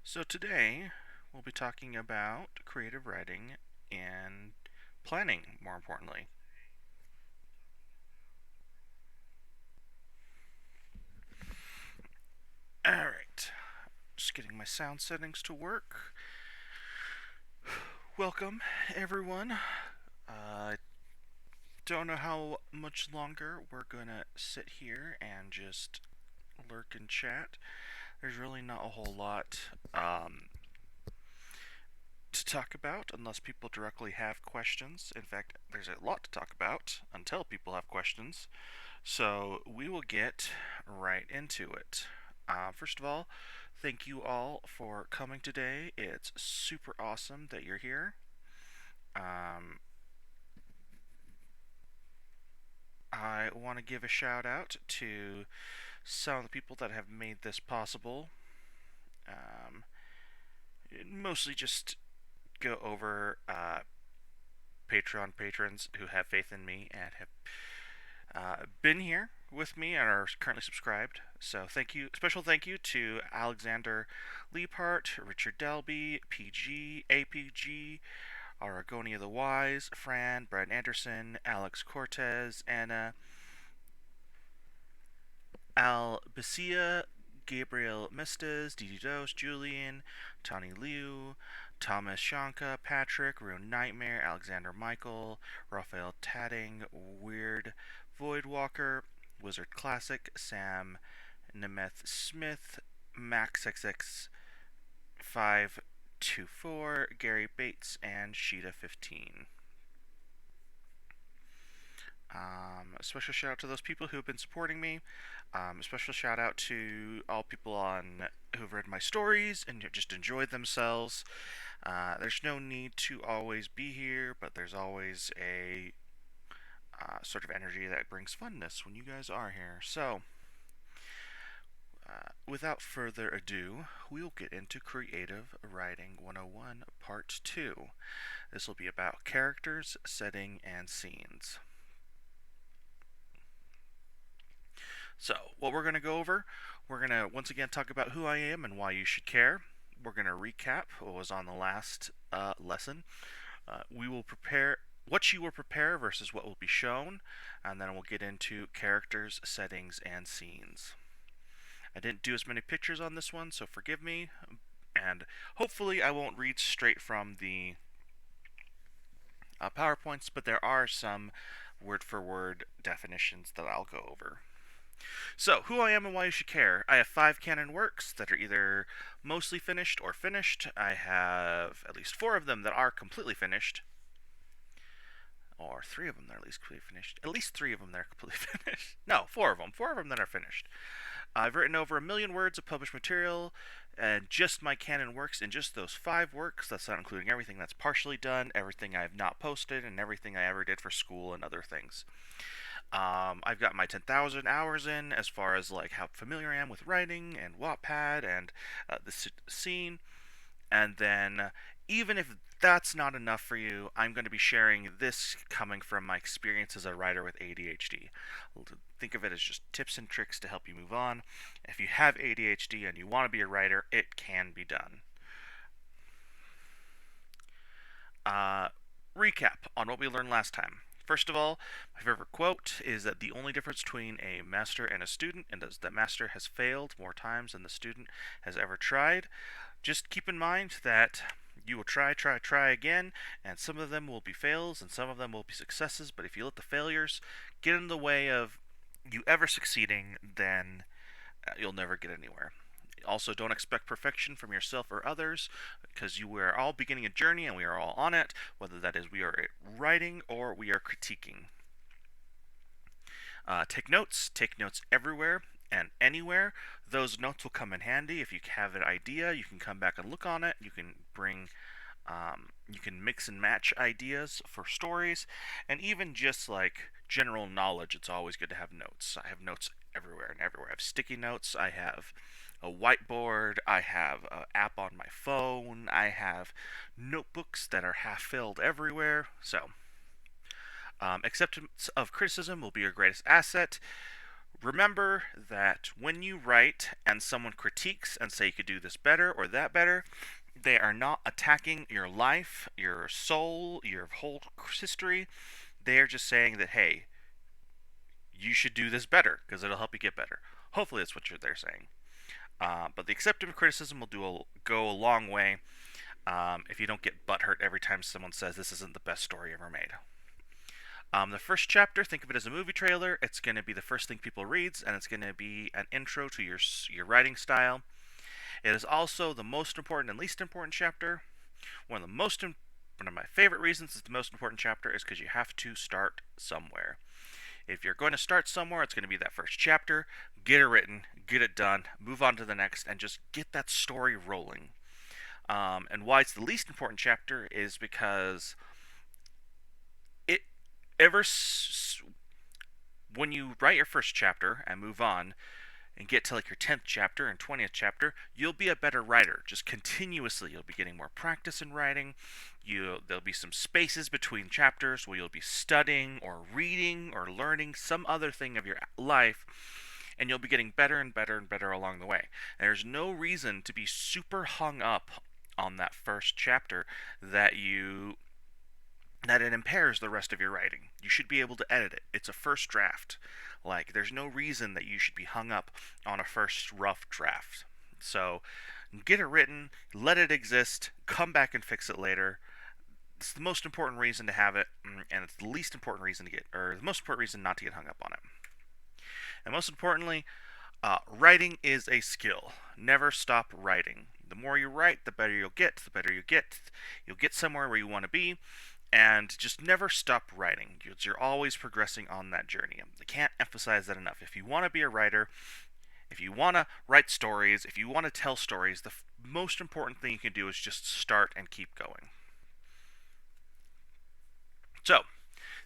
So today we'll be talking about creative writing and planning, more importantly. Alright, just getting my sound settings to work. Welcome, everyone. I don't know how much longer we're gonna sit here and just lurk and chat. There's really not a whole lot to talk about unless people directly have questions. In fact, there's a lot to talk about until people have questions. So we will get right into it. First of all, thank you all for coming today. It's super awesome that you're here. Um, I want to give a shout out to some of the people that have made this possible. Um, Mostly just go over Patreon patrons who have faith in me and have been here with me and are currently subscribed. So thank you, special thank you to Alexander Leapart, Richard Delby, PG, APG, Aragonia the Wise, Fran, Brad Anderson, Alex Cortez, Anna, Al Basia, Gabriel Mestes, Didi Dos, Julian, Tony Liu, Thomas Shanka, Patrick, Rune Nightmare, Alexander Michael, Raphael Tadding, Weird Voidwalker, Wizard Classic, Sam Nemeth Smith, MaxXX524, Gary Bates, and Sheeta15. A special shout out to those people who have been supporting me. A special shout out to all people on who've read my stories and just enjoyed themselves. There's no need to always be here, but there's always a sort of energy that brings funness when you guys are here. So, without further ado, we'll get into Creative Writing 101 Part 2. This will be about characters, setting, and scenes. So, what we're going to go over, we're going to once again talk about who I am and why you should care. We're going to recap what was on the last lesson. We will prepare what you will prepare versus what will be shown, and then we'll get into characters, settings, and scenes. I didn't do as many pictures on this one, so forgive me, and hopefully I won't read straight from the PowerPoints, but there are some word for word definitions that I'll go over. So, who I am and why you should care. I have 5 canon works that are either mostly finished or finished. I have at least 4 of them that are completely finished. Or 3 of them that are at least completely finished. At least 3 of them that are completely finished. No, 4 of them. 4 of them that are finished. I've written over 1,000,000 words of published material, and just my canon works in just those 5 works. That's not including everything that's partially done, everything I have not posted, and everything I ever did for school and other things. I've got my 10,000 hours in as far as like how familiar I am with writing and Wattpad and the scene. And then, even if that's not enough for you, I'm going to be sharing this coming from my experience as a writer with ADHD. Think of it as just tips and tricks to help you move on. If you have ADHD and you want to be a writer, it can be done. Uh, Recap on what we learned last time. First of all, my favorite quote is that the only difference between a master and a student is that master has failed more times than the student has ever tried. Just keep in mind that you will try again, and some of them will be fails and some of them will be successes, but if you let the failures get in the way of you ever succeeding, then you'll never get anywhere. Also, don't expect perfection from yourself or others because you are all beginning a journey and we are all on it, whether that is we are writing or we are critiquing. Take notes everywhere and anywhere. Those notes will come in handy. If you have an idea, you can come back and look on it. You can mix and match ideas for stories, and even just like general knowledge, it's always good to have notes. I have notes everywhere and everywhere. I have sticky notes. I have a whiteboard. I have an app on my phone. I have notebooks that are half filled everywhere. So, acceptance of criticism will be your greatest asset. remember that when you write and someone critiques and say you could do this better or that better, they are not attacking your life, your soul, your whole history. They are just saying that, hey, you should do this better because it'll help you get better. Hopefully, that's what they're saying. But the acceptance of criticism will go a long way if you don't get butthurt every time someone says this isn't the best story ever made. The first chapter, think of it as a movie trailer. It's going to be the first thing people reads, and it's going to be an intro to your writing style. It is also the most important and least important chapter. One of my favorite reasons it's the most important chapter is because you have to start somewhere. If you're going to start somewhere, it's going to be that first chapter. Get it written, get it done, move on to the next, and just get that story rolling. And why it's the least important chapter is because it ever when you write your first chapter and move on and get to like your 10th chapter and 20th chapter, you'll be a better writer. Just continuously, you'll be getting more practice in writing. There'll be some spaces between chapters where you'll be studying or reading or learning some other thing of your life, and you'll be getting better and better and better along the way. And there's no reason to be super hung up on that first chapter that it impairs the rest of your writing. You should be able to edit it. It's a first draft. Like, there's no reason that you should be hung up on a first rough draft. So, get it written, let it exist, come back and fix it later. It's the most important reason to have it, and it's the least important reason the most important reason not to get hung up on it. And most importantly, writing is a skill. Never stop writing. The more you write, the better you'll get. The better you get, you'll get somewhere where you want to be. And just never stop writing. You're always progressing on that journey. I can't emphasize that enough. If you want to be a writer, if you want to write stories, if you want to tell stories, the most important thing you can do is just start and keep going. So,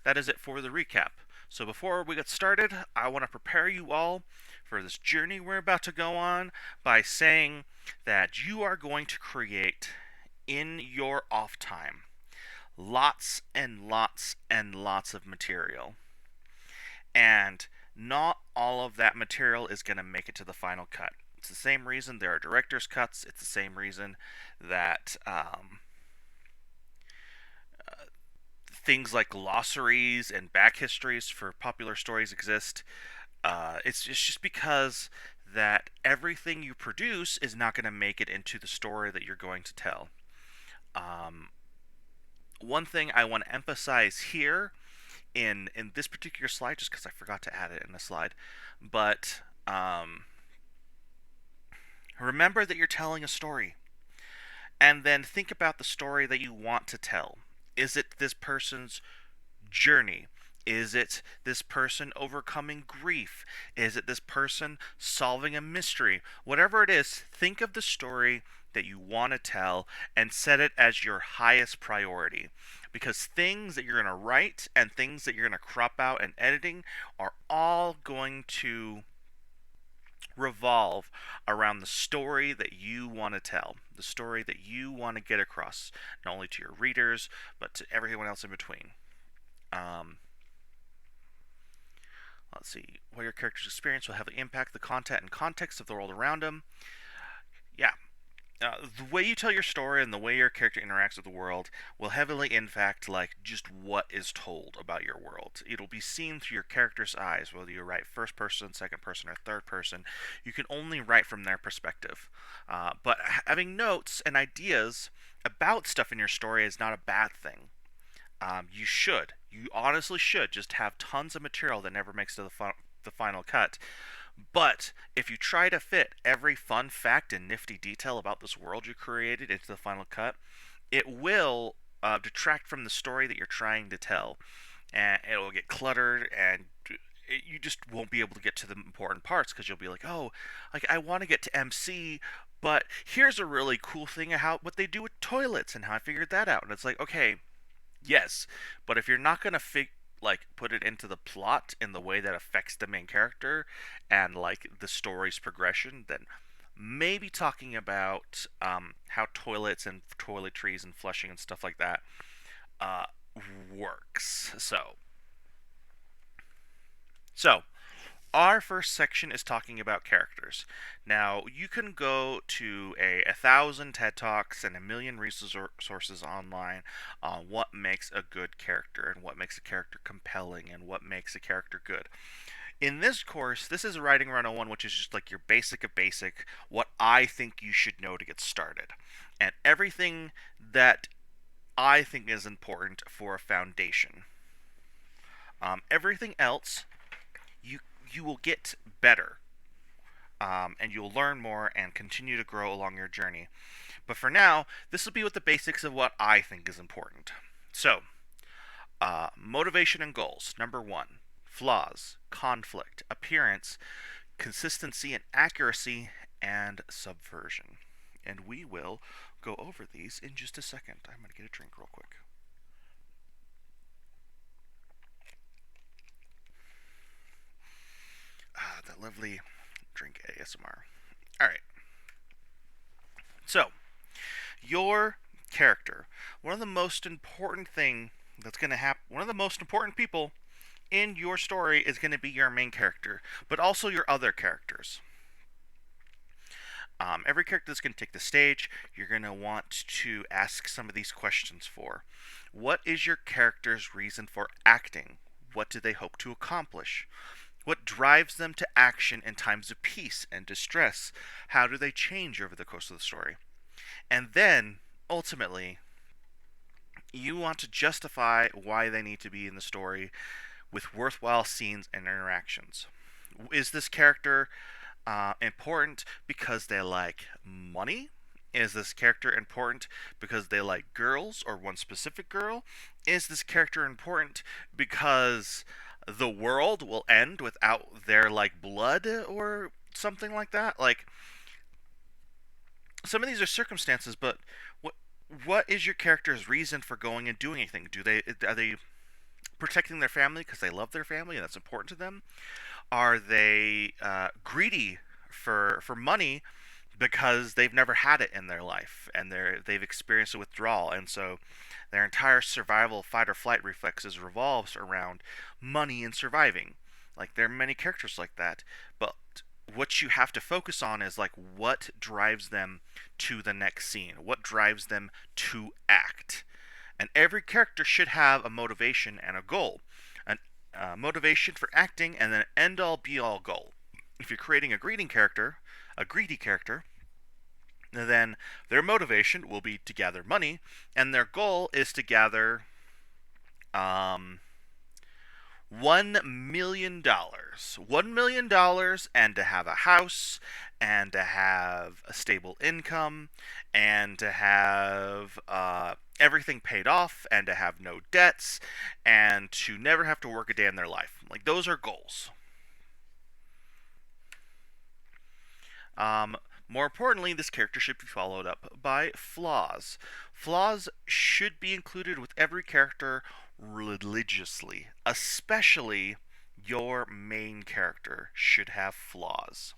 that is it for the recap. So before we get started, I want to prepare you all for this journey we're about to go on by saying that you are going to create in your off time lots and lots and lots of material. And not all of that material is going to make it to the final cut. It's the same reason there are director's cuts. It's the same reason that things like glossaries and back histories for popular stories exist. It's just because that everything you produce is not going to make it into the story that you're going to tell. One thing I want to emphasize here in this particular slide, just because I forgot to add it in the slide, but remember that you're telling a story. And then think about the story that you want to tell. Is it this person's journey? Is it this person overcoming grief? Is it this person solving a mystery? Whatever it is, think of the story that you want to tell and set it as your highest priority. Because things that you're going to write and things that you're going to crop out in editing are all going to revolve around the story that you want to tell, the story that you want to get across, not only to your readers, but to everyone else in between. Let's see. What your character's experience will heavily impact the content and context of the world around them. Yeah. The way you tell your story and the way your character interacts with the world will heavily impact just what is told about your world. It'll be seen through your character's eyes, whether you write first person, second person, or third person. You can only write from their perspective. But having notes and ideas about stuff in your story is not a bad thing. You honestly should just have tons of material that never makes to the final cut. But if you try to fit every fun fact and nifty detail about this world you created into the final cut, it will detract from the story that you're trying to tell. And it will get cluttered, and you just won't be able to get to the important parts because you'll be like, oh, I want to get to MC, but here's a really cool thing of what they do with toilets and how I figured that out. And it's like, okay, yes, but if you're not going to put it into the plot in the way that affects the main character and the story's progression, then maybe talking about how toilets and toiletries and flushing and stuff like that works. So Our first section is talking about characters. Now, you can go to a thousand TED Talks and a million resources online on what makes a good character and what makes a character compelling and what makes a character good. In this course, this is Writing 101, which is just like your basic of basic, what I think you should know to get started. And everything that I think is important for a foundation. Everything else, you you will get better, and you'll learn more and continue to grow along your journey. But for now, this will be with the basics of what I think is important. So, motivation and goals. Number one, flaws, conflict, appearance, consistency and accuracy, and subversion. And we will go over these in just a second. I'm going to get a drink real quick. That lovely drink ASMR. All right. So, your character. One of the most important thing that's going to happen, one of the most important people in your story is going to be your main character, but also your other characters. Every character that's going to take the stage, you're going to want to ask some of these questions for. What is your character's reason for acting? What do they hope to accomplish? What drives them to action in times of peace and distress? How do they change over the course of the story? And then, ultimately, you want to justify why they need to be in the story with worthwhile scenes and interactions. Is this character important because they like money? Is this character important because they like girls or one specific girl? Is this character important because the world will end without their like blood or something like that? Like some of these are circumstances, but what is your character's reason for going and doing anything? Are they protecting their family because they love their family and that's important to them? Are they greedy for money because they've never had it in their life and they've experienced a withdrawal, and so their entire survival fight or flight reflexes revolves around money and surviving? Like there are many characters like that, but what you have to focus on is like what drives them to the next scene, what drives them to act. And every character should have a motivation and a goal. An motivation for acting, and then an end all be all goal. If you're creating a greedy character, then their motivation will be to gather money, and their goal is to gather um, $1 million. $1 million, and to have a house, and to have a stable income, and to have everything paid off, and to have no debts, and to never have to work a day in their life. Like, those are goals. More importantly, this character should be followed up by flaws. Flaws should be included with every character religiously, especially your main character should have flaws.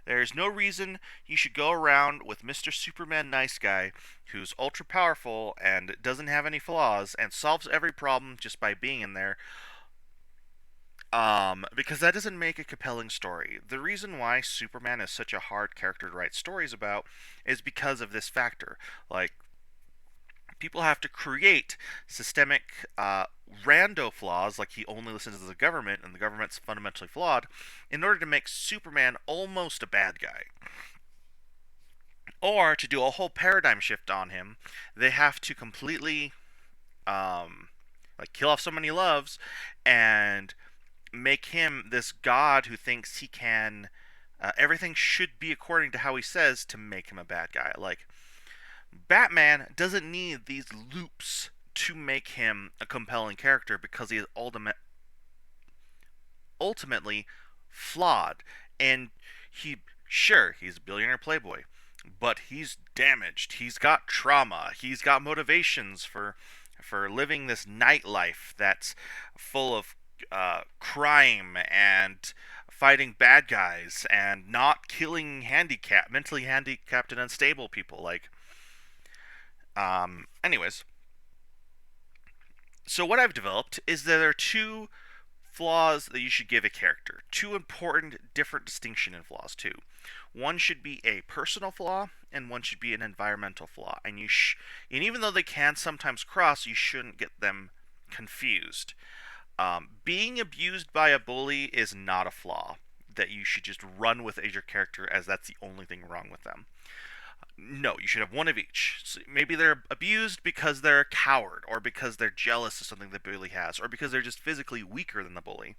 There is no reason you should go around with Mr. Superman Nice Guy, who's ultra powerful and doesn't have any flaws and solves every problem just by being in there, because that doesn't make a compelling story. The reason why Superman is such a hard character to write stories about is because of this factor. Like, people have to create systemic rando flaws, like he only listens to the government and the government's fundamentally flawed, in order to make Superman almost a bad guy. Or to do a whole paradigm shift on him, they have to completely like kill off someone he loves and make him this god who thinks he can everything should be according to how he says to make him a bad guy. Like, Batman doesn't need these loops to make him a compelling character because he is ultimately flawed. And he's a billionaire playboy, but he's damaged. He's got trauma. He's got motivations for living this nightlife that's full of crime and fighting bad guys and not killing mentally handicapped and unstable people. Like, anyways, so what I've developed is that there are two flaws that you should give a character. Two important different distinction in flaws too. One should be a personal flaw, and one should be an environmental flaw. And even though they can sometimes cross, you shouldn't get them confused. Being abused by a bully is not a flaw that you should just run with as your character, as that's the only thing wrong with them. No, you should have one of each. So maybe they're abused because they're a coward, or because they're jealous of something the bully has, or because they're just physically weaker than the bully.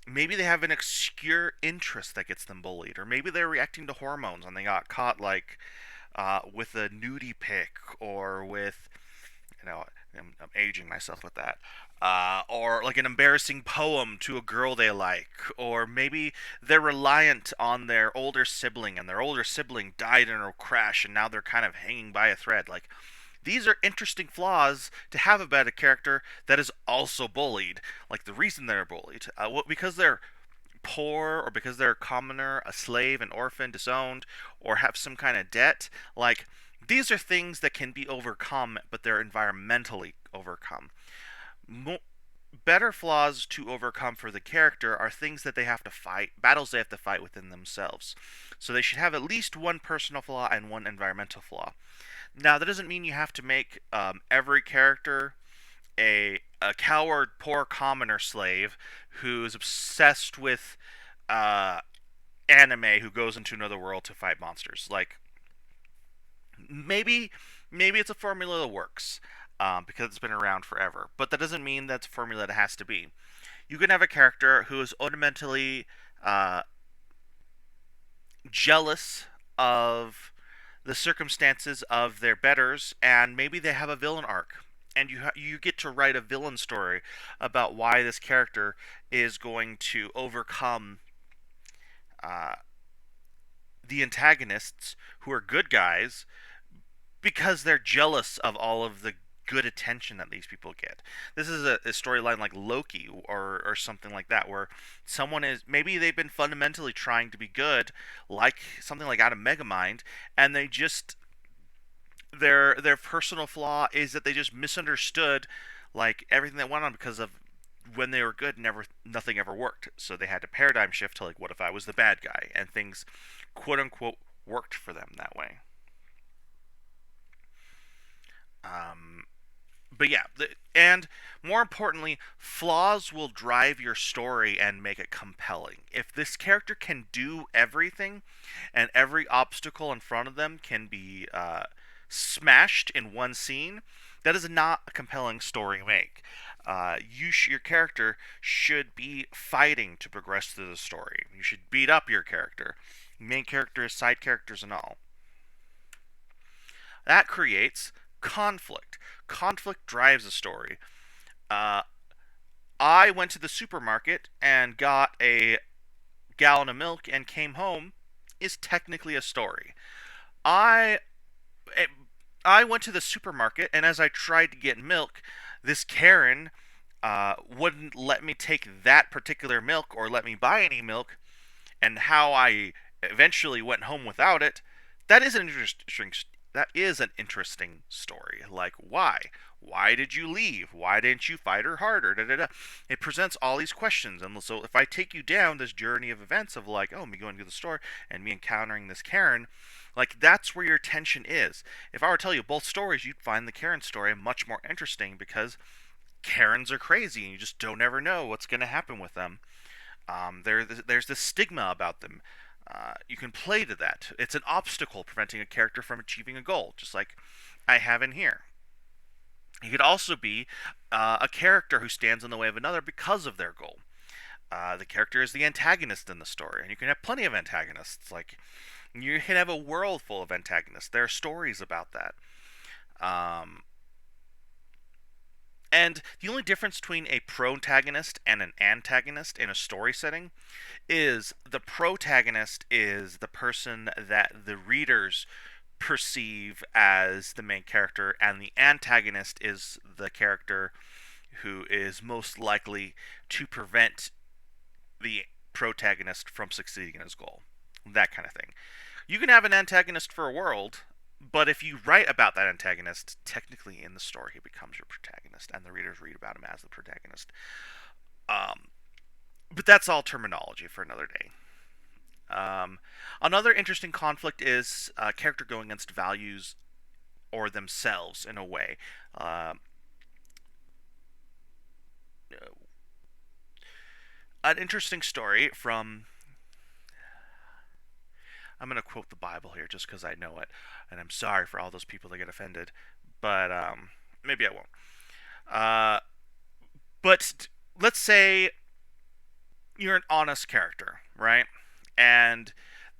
Maybe they have an obscure interest that gets them bullied, or maybe they're reacting to hormones and they got caught like with a nudie pic, or with, you know, I'm aging myself with that. Or like an embarrassing poem to a girl they like, or maybe they're reliant on their older sibling and their older sibling died in a crash and now they're kind of hanging by a thread. Like, these are interesting flaws to have about a character that is also bullied. Like the reason they're bullied, because they're poor, or because they're a commoner, a slave, an orphan, disowned, or have some kind of debt. Like, these are things that can be overcome, but they're environmentally overcome. Mo- Better flaws to overcome for the character are things that they have to fight, battles they have to fight within themselves. So they should have at least one personal flaw and one environmental flaw. Now, that doesn't mean you have to make every character a coward, poor commoner slave who's obsessed with uh, anime, who goes into another world to fight monsters. Like, maybe it's a formula that works because it's been around forever, but that doesn't mean that's a formula that has to be. You can have a character who is fundamentally uh, jealous of the circumstances of their betters, and maybe they have a villain arc, and you get to write a villain story about why this character is going to overcome uh, the antagonists, who are good guys, because they're jealous of all of the good attention that these people get. This is a storyline like Loki, or something like that, where someone is, maybe they've been fundamentally trying to be good, like something like out of Megamind, and they just, their personal flaw is that they just misunderstood like everything that went on, because of when they were good, nothing ever worked. So they had to paradigm shift to, like, what if I was the bad guy, and things quote unquote worked for them that way. Um, but yeah, and more importantly, flaws will drive your story and make it compelling. If this character can do everything, and every obstacle in front of them can be smashed in one scene, that is not a compelling story to make. Your character should be fighting to progress through the story. You should beat up your character, main characters, side characters, and all. That creates conflict. Conflict drives a story. Uh, I went to the supermarket and got a gallon of milk and came home is technically a story. I eh, I went to the supermarket, and as I tried to get milk, this Karen wouldn't let me take that particular milk or let me buy any milk, and how I eventually went home without it. That is an interesting. That is an interesting story. Like, why? Why did you leave? Why didn't you fight her harder? Da, da, da. It presents all these questions, and so if I take you down this journey of events of, like, oh, me going to the store and me encountering this Karen, like, that's where your tension is. If I were to tell you both stories, you'd find the Karen story much more interesting, because Karens are crazy, and you just don't ever know what's going to happen with them. There's this stigma about them. You can play to that. It's an obstacle preventing a character from achieving a goal, just like I have in here. He could also be a character who stands in the way of another because of their goal. The character is the antagonist in the story, and you can have plenty of antagonists. Like, you can have a world full of antagonists. There are stories about that. Um, and the only difference between a protagonist and an antagonist in a story setting is the protagonist is the person that the readers perceive as the main character, and the antagonist is the character who is most likely to prevent the protagonist from succeeding in his goal. That kind of thing. You can have an antagonist for a world, but if you write about that antagonist, technically in the story he becomes your protagonist, and the readers read about him as the protagonist. But that's all terminology for another day. Um, Another interesting conflict is a character going against values or themselves in a way. Uh, an interesting story from, I'm going to quote the Bible here just because I know it, and I'm sorry for all those people that get offended, but maybe I won't. Uh, but let's say you're an honest character, right? And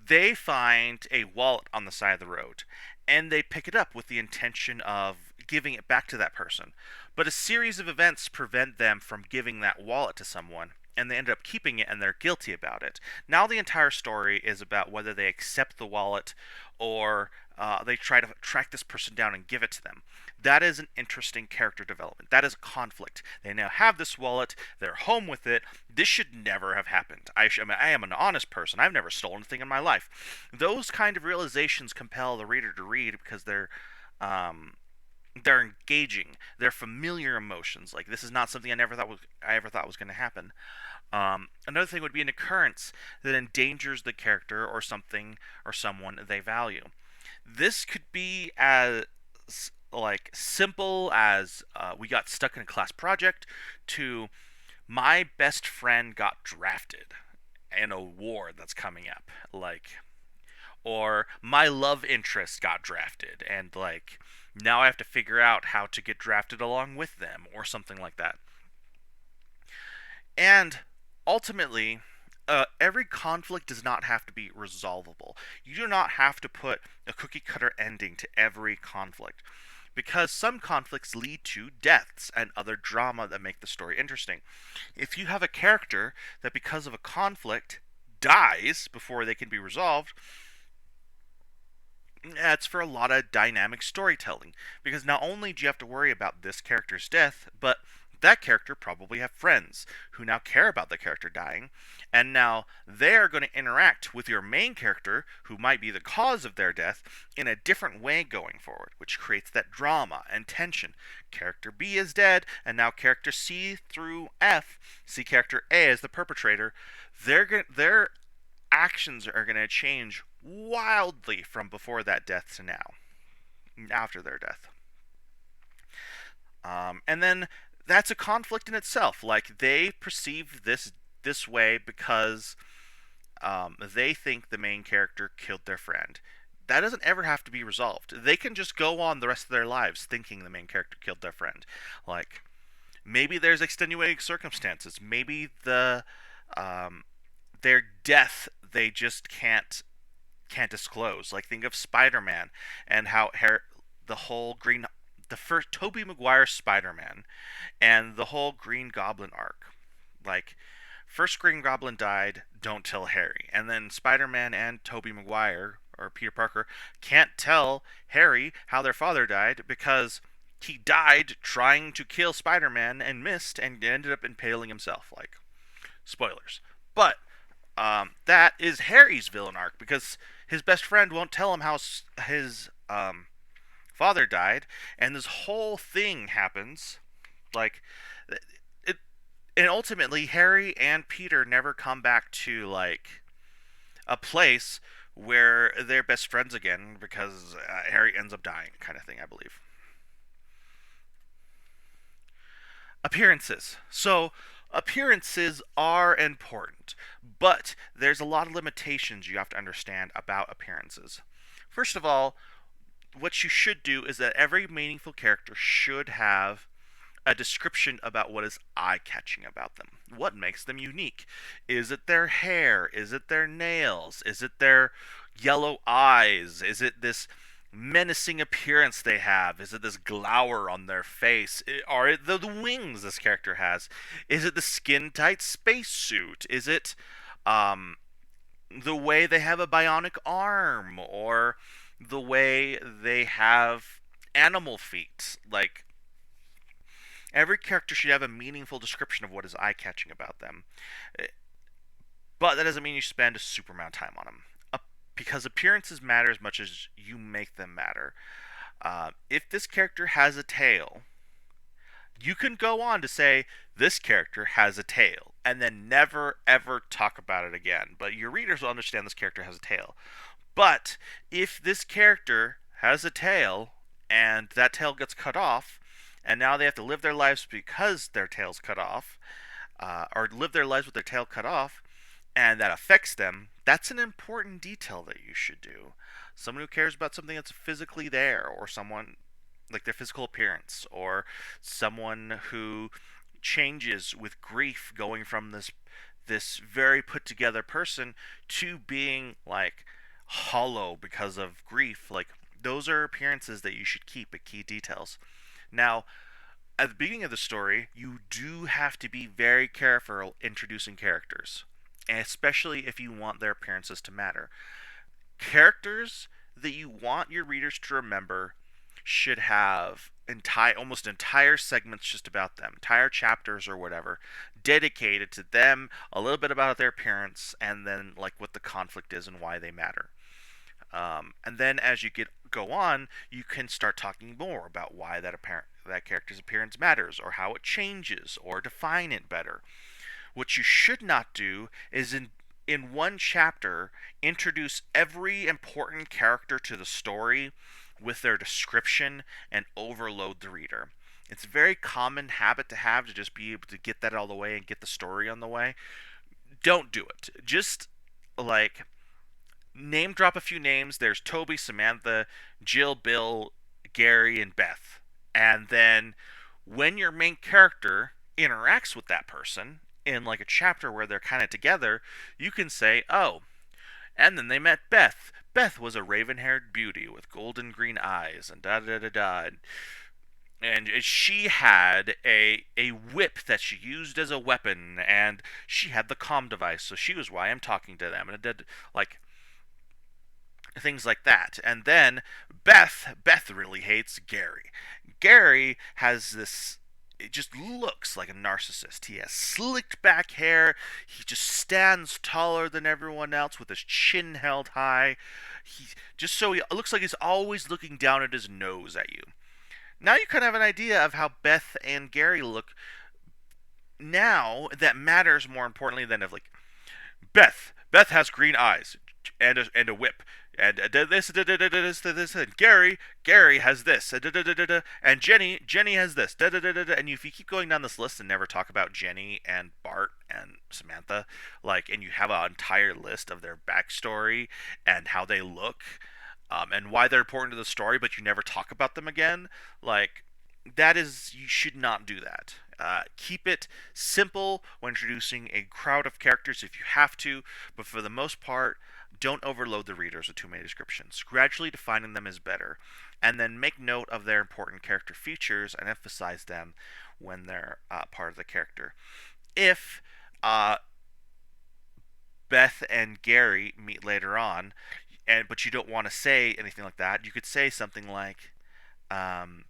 they find a wallet on the side of the road, and they pick it up with the intention of giving it back to that person. But a series of events prevent them from giving that wallet to someone, and they end up keeping it and they're guilty about it. Now the entire story is about whether they accept the wallet or they try to track this person down and give it to them. That is an interesting character development. That is a conflict. They now have this wallet. They're home with it. This should never have happened. I am an honest person. I've never stolen anything in my life. Those kind of realizations compel the reader to read because um, they're engaging. They're familiar emotions. Like this is not something I ever thought was going to happen. Another thing would be an occurrence that endangers the character or something or someone they value. This could be as like simple as we got stuck in a class project to my best friend got drafted in a war that's coming up, like, or my love interest got drafted and like now I have to figure out how to get drafted along with them or something like that. And ultimately, every conflict does not have to be resolvable. You do not have to put a cookie cutter ending to every conflict because some conflicts lead to deaths and other drama that make the story interesting. If you have a character that because of a conflict dies before they can be resolved, that's for a lot of dynamic storytelling because not only do you have to worry about this character's death, but that character probably have friends who now care about the character dying, and now they're going to interact with your main character who might be the cause of their death in a different way going forward, which creates that drama and tension. Character B is dead, and now character C through F see character A as the perpetrator. Their actions are going to change wildly from before that death to now, after their death. And then that's a conflict in itself. Like they perceive this way because they think the main character killed their friend. That doesn't ever have to be resolved. They can just go on the rest of their lives thinking the main character killed their friend. Like maybe there's extenuating circumstances. Maybe their death they just can't disclose. Like think of Spider-Man and how the whole green the first Tobey Maguire Spider-Man and the whole Green Goblin arc. Like first Green Goblin died, don't tell Harry. And then Spider-Man and Tobey Maguire or Peter Parker can't tell Harry how their father died because he died trying to kill Spider-Man and missed and ended up impaling himself. Like spoilers. But that is Harry's villain arc because his best friend won't tell him how his father died, and this whole thing happens. Like it, and ultimately Harry and Peter never come back to like a place where they're best friends again because Harry ends up dying, kind of thing, I believe. Appearances. So appearances are important, but there's a lot of limitations you have to understand about appearances. First of all, what you should do is that every meaningful character should have a description about what is eye catching about them. What makes them unique? Is it their hair? Is it their nails? Is it their yellow eyes? Is it this menacing appearance they have? Is it this glower on their face? Are it the wings this character has? Is it the skin tight spacesuit? Is it um, the way they have a bionic arm? Or the way they have animal feet? Like, every character should have a meaningful description of what is eye catching about them. But that doesn't mean you spend a super amount of time on them. Because appearances matter as much as you make them matter. If this character has a tail, you can go on to say this character has a tail, and then never ever talk about it again. But your readers will understand this character has a tail. But if this character has a tail and that tail gets cut off, and now they have to live their lives because their tail's cut off, or live their lives with their tail cut off, and that affects them, that's an important detail that you should do. Someone who cares about something that's physically there, or someone like their physical appearance, or someone who changes with grief, going from this very put together person to being like hollow because of grief. Like those are appearances that you should keep at key details. Now, at the beginning of the story, you do have to be very careful introducing characters, and especially if you want their appearances to matter. Characters that you want your readers to remember should have almost entire segments just about them, entire chapters or whatever, dedicated to them, a little bit about their appearance, and then like what the conflict is and why they matter. And then as you go on, you can start talking more about why that character's appearance matters, or how it changes, or define it better. What you should not do is in one chapter introduce every important character to the story with their description and overload the reader. It's a very common habit to have, to just be able to get that all the way and get the story on the way. Don't do it. Just like name drop a few names. There's Toby, Samantha, Jill, Bill, Gary, and Beth. And then when your main character interacts with that person in like a chapter where they're kind of together, you can say, "Oh, and then they met Beth. Beth was a raven-haired beauty with golden green eyes, and da da da da." And she had a whip that she used as a weapon, and she had the comm device, so she was why I'm talking to them. And it did like things like that. And then Beth really hates Gary. Gary has this, it just looks like a narcissist. He has slicked back hair. He just stands taller than everyone else with his chin held high. He looks like he's always looking down at his nose at you. Now you kind of have an idea of how Beth and Gary look now. That matters more importantly than of like Beth has green eyes and a whip. And this, and Gary has this, and Jenny has this, and if you keep going down this list and never talk about Jenny and Bart and Samantha, like, and you have an entire list of their backstory and how they look, and why they're important to the story, but you never talk about them again, like, you should not do that. Keep it simple when introducing a crowd of characters if you have to, but for the most part, don't overload the readers with too many descriptions. Gradually defining them is better, and then make note of their important character features and emphasize them when they're part of the character. If Beth and Gary meet later on, but you don't want to say anything like that, you could say something like, and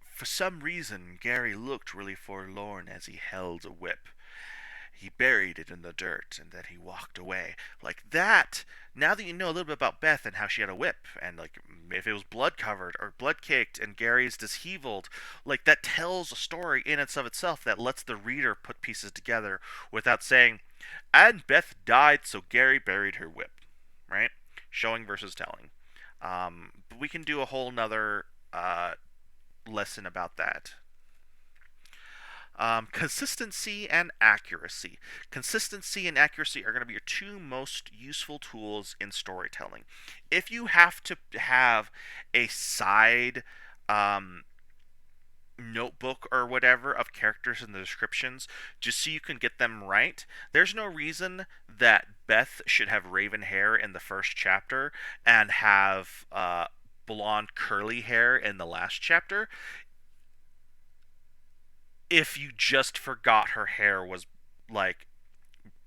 for some reason, Gary looked really forlorn as he held a whip. He buried it in the dirt, and then he walked away. Like that, now that you know a little bit about Beth and how she had a whip, and like if it was blood covered or blood caked and Gary's disheveled, like that tells a story in and of itself that lets the reader put pieces together without saying, and Beth died, so Gary buried her whip, right? Showing versus telling. But we can do a whole nother lesson about that. Consistency and accuracy. Consistency and accuracy are going to be your two most useful tools in storytelling. If you have to have a side notebook or whatever of characters in the descriptions just so you can get them right, there's no reason that Beth should have raven hair in the first chapter and have blonde curly hair in the last chapter if you just forgot her hair was like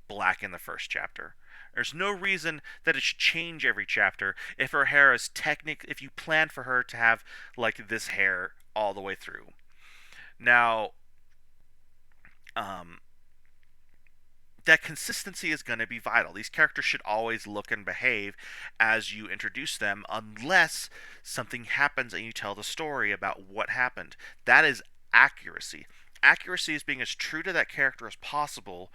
black in the first chapter. There's no reason that it should change every chapter if her hair is if you plan for her to have like this hair all the way through. Now, that consistency is going to be vital. These characters should always look and behave as you introduce them, unless something happens and you tell the story about what happened. That is accuracy. accuracy is being as true to that character as possible,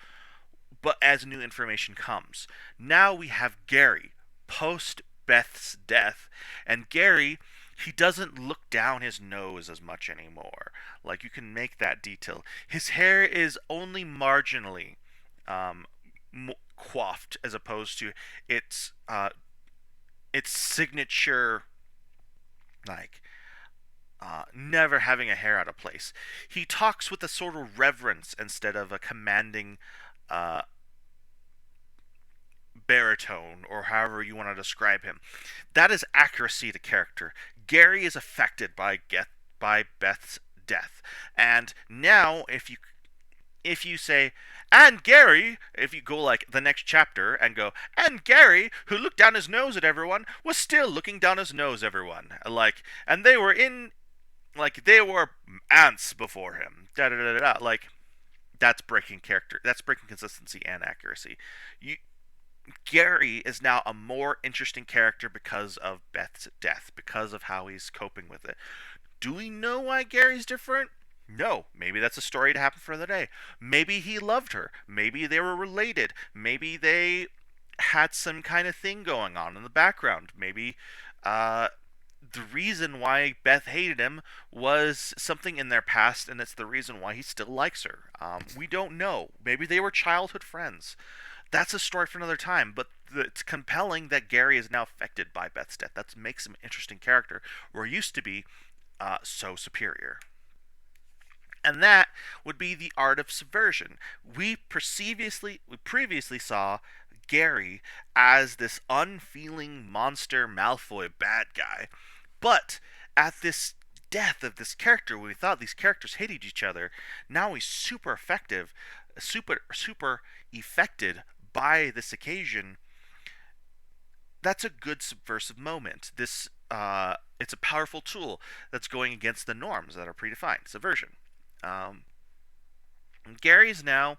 but as new information comes. Now we have Gary post Beth's death, and Gary, he doesn't look down his nose as much anymore. Like, you can make that detail. His hair is only marginally um, coiffed, as opposed to its its signature, like, never having a hair out of place. He talks with a sort of reverence instead of a commanding uh, baritone, or however you want to describe him. That is accuracy to character. Gary is affected by Beth's death, and now if you say, and Gary, if you go like the next chapter and go, and Gary, who looked down his nose at everyone, was still looking down his nose at everyone, like, and they were in, like, they were ants before him, da da da da, like, that's breaking character, that's breaking consistency and accuracy. You Gary is now a more interesting character because of Beth's death, because of how he's coping with it. Do we know why Gary's different? No. Maybe that's a story to happen for the day. Maybe he loved her. Maybe they were related. Maybe they had some kind of thing going on in the background. Maybe uh, the reason why Beth hated him was something in their past, and it's the reason why he still likes her. We don't know. Maybe they were childhood friends. That's a story for another time, but it's compelling that Gary is now affected by Beth's death. That makes him an interesting character, where he used to be so superior. And that would be the art of subversion. We previously saw Gary as this unfeeling monster Malfoy bad guy, but at this death of this character, when we thought these characters hated each other, now he's super effective, super affected by this occasion. That's a good subversive moment. This it's a powerful tool that's going against the norms that are predefined. Subversion. Um, Gary's now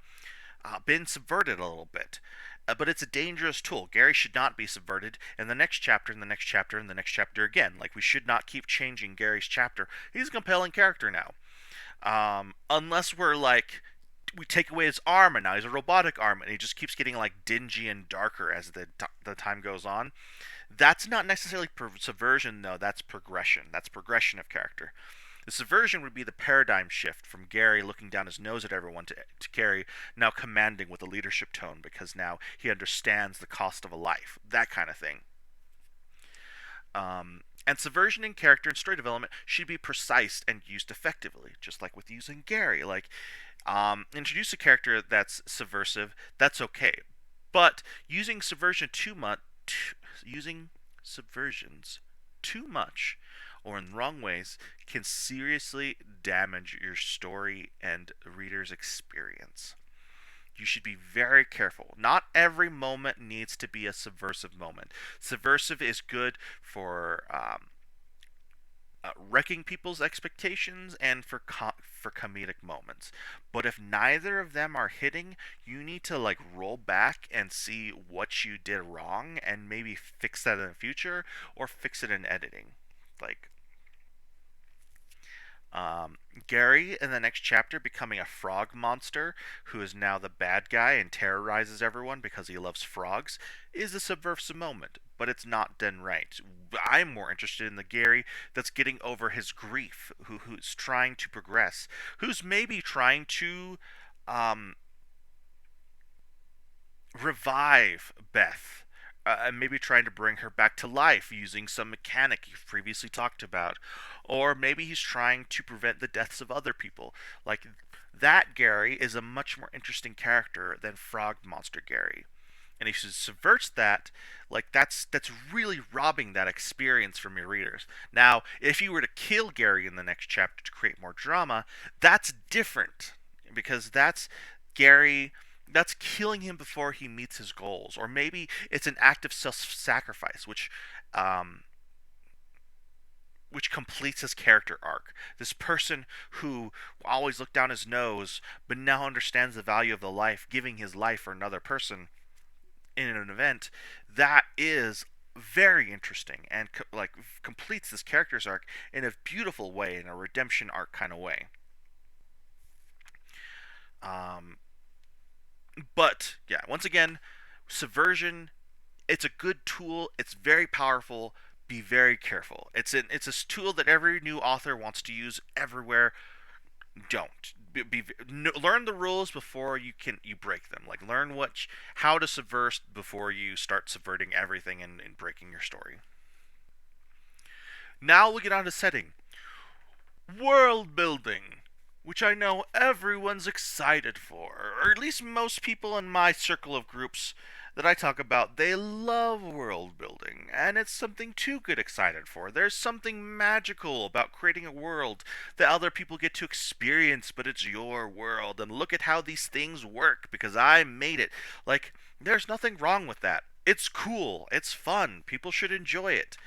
been subverted a little bit, but it's a dangerous tool. Gary should not be subverted in the next chapter, in the next chapter, in the next chapter again. Like, we should not keep changing Gary's chapter. He's a compelling character now. Unless we're like, we take away his arm and now he's a robotic arm and he just keeps getting like dingy and darker as the time goes on. That's not necessarily subversion, though. That's progression. That's progression of character. The subversion would be the paradigm shift from Gary looking down his nose at everyone to Gary now commanding with a leadership tone, because now he understands the cost of a life. That kind of thing. And subversion in character and story development should be precise and used effectively, just like with using Gary. Like, introduce a character that's subversive, that's okay. But using subversions too much or in wrong ways can seriously damage your story and reader's experience. You should be very careful. Not every moment needs to be a subversive moment. Subversive is good for wrecking people's expectations and for comedic moments. But if neither of them are hitting, you need to like roll back and see what you did wrong and maybe fix that in the future or fix it in editing. Like, Gary in the next chapter becoming a frog monster who is now the bad guy and terrorizes everyone because he loves frogs is a subversive moment, but it's not done right. I'm more interested in the Gary that's getting over his grief, who's trying to progress, who's maybe trying to um, revive Beth. And maybe trying to bring her back to life using some mechanic you've previously talked about. Or maybe he's trying to prevent the deaths of other people. Like, that Gary is a much more interesting character than Frog Monster Gary. And if you subverts that, like, that's really robbing that experience from your readers. Now, if you were to kill Gary in the next chapter to create more drama, that's different. Because that's Gary, that's killing him before he meets his goals, or maybe it's an act of self-sacrifice, which completes his character arc. This person who always looked down his nose, but now understands the value of the life, giving his life for another person in an event, that is very interesting and completes this character's arc in a beautiful way, in a redemption arc kind of way. But yeah, once again, subversion, it's a good tool. It's very powerful. Be very careful. It's a tool that every new author wants to use everywhere. Don't learn the rules before you break them. Like learn how to subvert before you start subverting everything and breaking your story. Now we'll get on to setting. World building, which I know everyone's excited for, or at least most people in my circle of groups that I talk about, they love world building, and it's something to get excited for. There's something magical about creating a world that other people get to experience, but it's your world, and look at how these things work because I made it. Like, there's nothing wrong with that. It's cool, it's fun, people should enjoy it.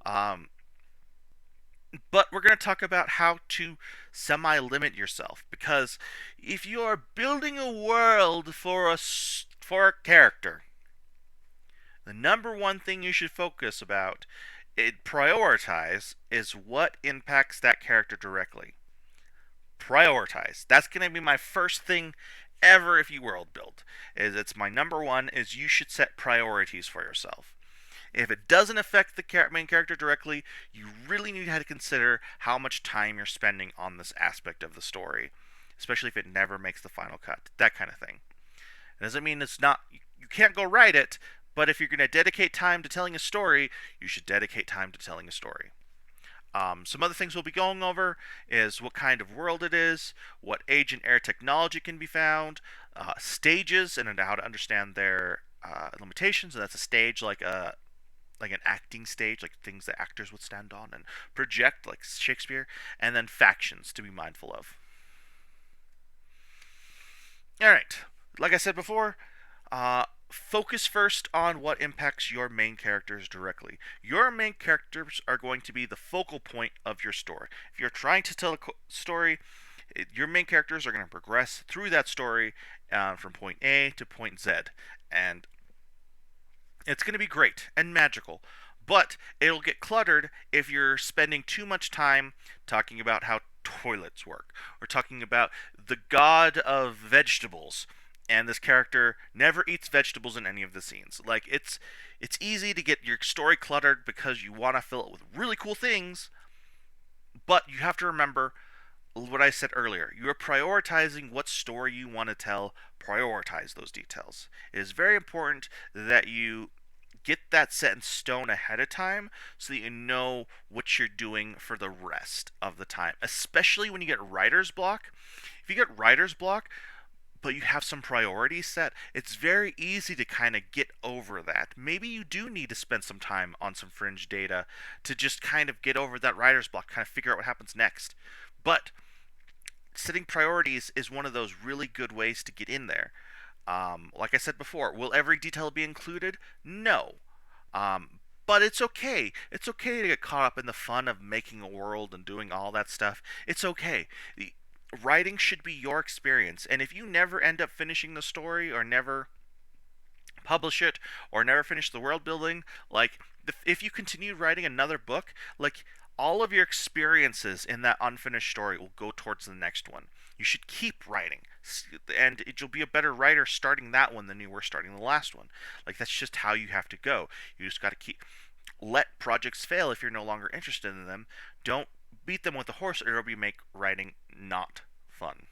Um, but we're going to talk about how to semi limit yourself because if you are building a world for a character, the number one thing you should focus about, prioritize, is what impacts that character directly. Prioritize. That's going to be my first thing ever if you world build. Is it's my number one is you should set priorities for yourself. If it doesn't affect the main character directly, you really need to consider how much time you're spending on this aspect of the story, especially if it never makes the final cut. That kind of thing. It doesn't mean it's not you can't go write it, but if you're going to dedicate time to telling a story, you should dedicate time to telling a story. Some other things we'll be going over is what kind of world it is, what age and air technology can be found, stages and how to understand their limitations. And that's a stage like an acting stage, like things that actors would stand on and project, like Shakespeare, and then factions to be mindful of. All right, like I said before, focus first on what impacts your main characters directly. Your main characters are going to be the focal point of your story. If you're trying to tell a story, your main characters are going to progress through that story from point A to point Z, and it's going to be great and magical, but it'll get cluttered if you're spending too much time talking about how toilets work or talking about the god of vegetables and this character never eats vegetables in any of the scenes. Like it's easy to get your story cluttered because you want to fill it with really cool things, but you have to remember what I said earlier. You are prioritizing what story you want to tell. Prioritize those details. It is very important that you get that set in stone ahead of time so that you know what you're doing for the rest of the time, especially when you get writer's block. If you get writer's block, but you have some priorities set, it's very easy to kind of get over that. Maybe you do need to spend some time on some fringe data to just kind of get over that writer's block, kind of figure out what happens next. But setting priorities is one of those really good ways to get in there. Like I said before, will every detail be included? No. But it's okay. It's okay to get caught up in the fun of making a world and doing all that stuff. It's okay. Writing should be your experience, and if you never end up finishing the story or never publish it or never finish the world building, like if you continue writing another book, like all of your experiences in that unfinished story will go towards the next one. You should keep writing, and you'll be a better writer starting that one than you were starting the last one. Like that's just how you have to go. You just got to keep let projects fail if you're no longer interested in them. Don't beat them with a horse, or it'll make writing not fun.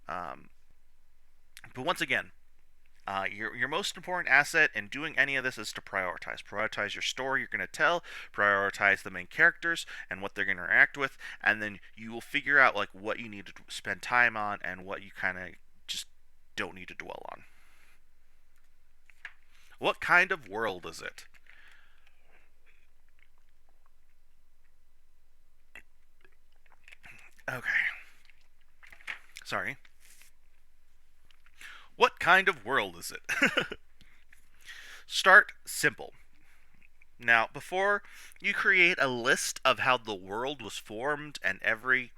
Um, but once again, your most important asset in doing any of this is to prioritize. Prioritize your story you're going to tell. Prioritize the main characters and what they're going to interact with, and then you will figure out like what you need to spend time on and what you kind of just don't need to dwell on. What kind of world is it? Okay. Sorry. What kind of world is it? Start simple. Now, before you create a list of how the world was formed and every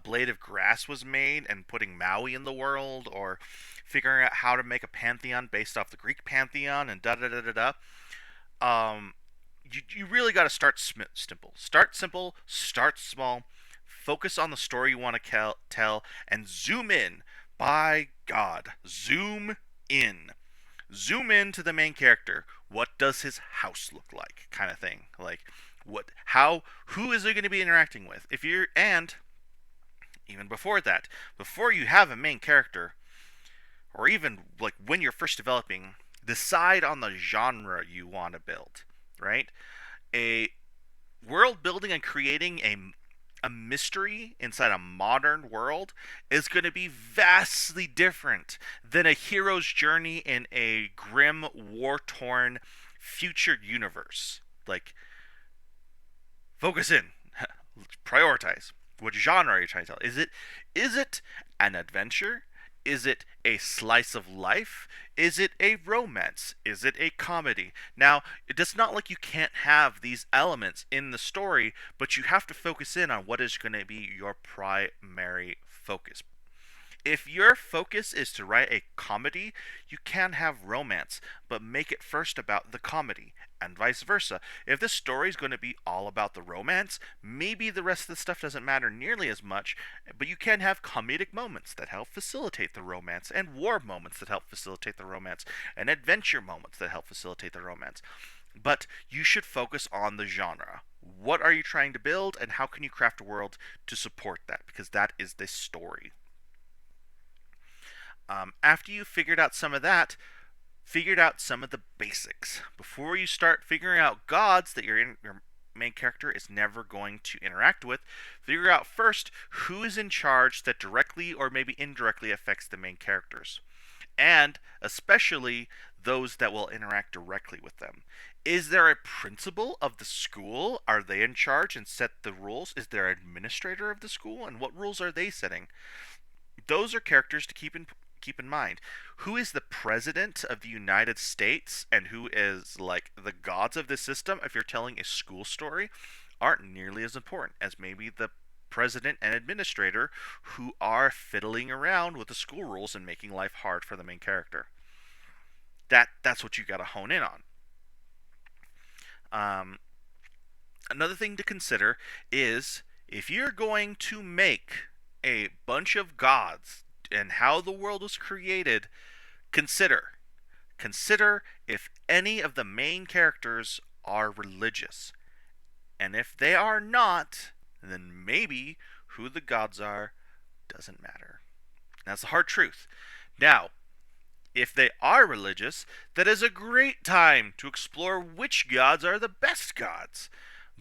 blade of grass was made and putting Maui in the world or figuring out how to make a pantheon based off the Greek pantheon and da da da da da, you really got to start simple. Start simple, start small, focus on the story you want to tell, and zoom in. by God, zoom in. Zoom in to the main character. What does his house look like? Kind of thing. Like, who is he going to be interacting with? And even before that, before you have a main character, or even like when you're first developing, decide on the genre you want to build, right? A world building and creating a mystery inside a modern world is going to be vastly different than a hero's journey in a grim, war-torn future universe. Like, focus in, prioritize. What genre are you trying to tell? Is it an adventure? Is it a slice of life? Is it a romance? Is it a comedy? Now, it's not like you can't have these elements in the story, but you have to focus in on what is going to be your primary focus. If your focus is to write a comedy, you can have romance, but make it first about the comedy, and vice versa. If this story is going to be all about the romance, maybe the rest of the stuff doesn't matter nearly as much, but you can have comedic moments that help facilitate the romance, and war moments that help facilitate the romance, and adventure moments that help facilitate the romance. But you should focus on the genre. What are you trying to build, and how can you craft a world to support that? Because that is the story. After you figured out some of that, figured out some of the basics. Before you start figuring out gods that your main character is never going to interact with, figure out first who is in charge that directly or maybe indirectly affects the main characters. And especially those that will interact directly with them. Is there a principal of the school? Are they in charge and set the rules? Is there an administrator of the school? And what rules are they setting? Those are characters to keep in mind. Who is the president of the United States and who is like the gods of the system, if you're telling a school story, aren't nearly as important as maybe the president and administrator who are fiddling around with the school rules and making life hard for the main character. That's what you got to hone in on. Um, Another thing to consider is if you're going to make a bunch of gods and how the world was created, consider consider if any of the main characters are religious. And if they are not, then maybe who the gods are doesn't matter. That's the hard truth. Now, if they are religious, that is a great time to explore which gods are the best gods.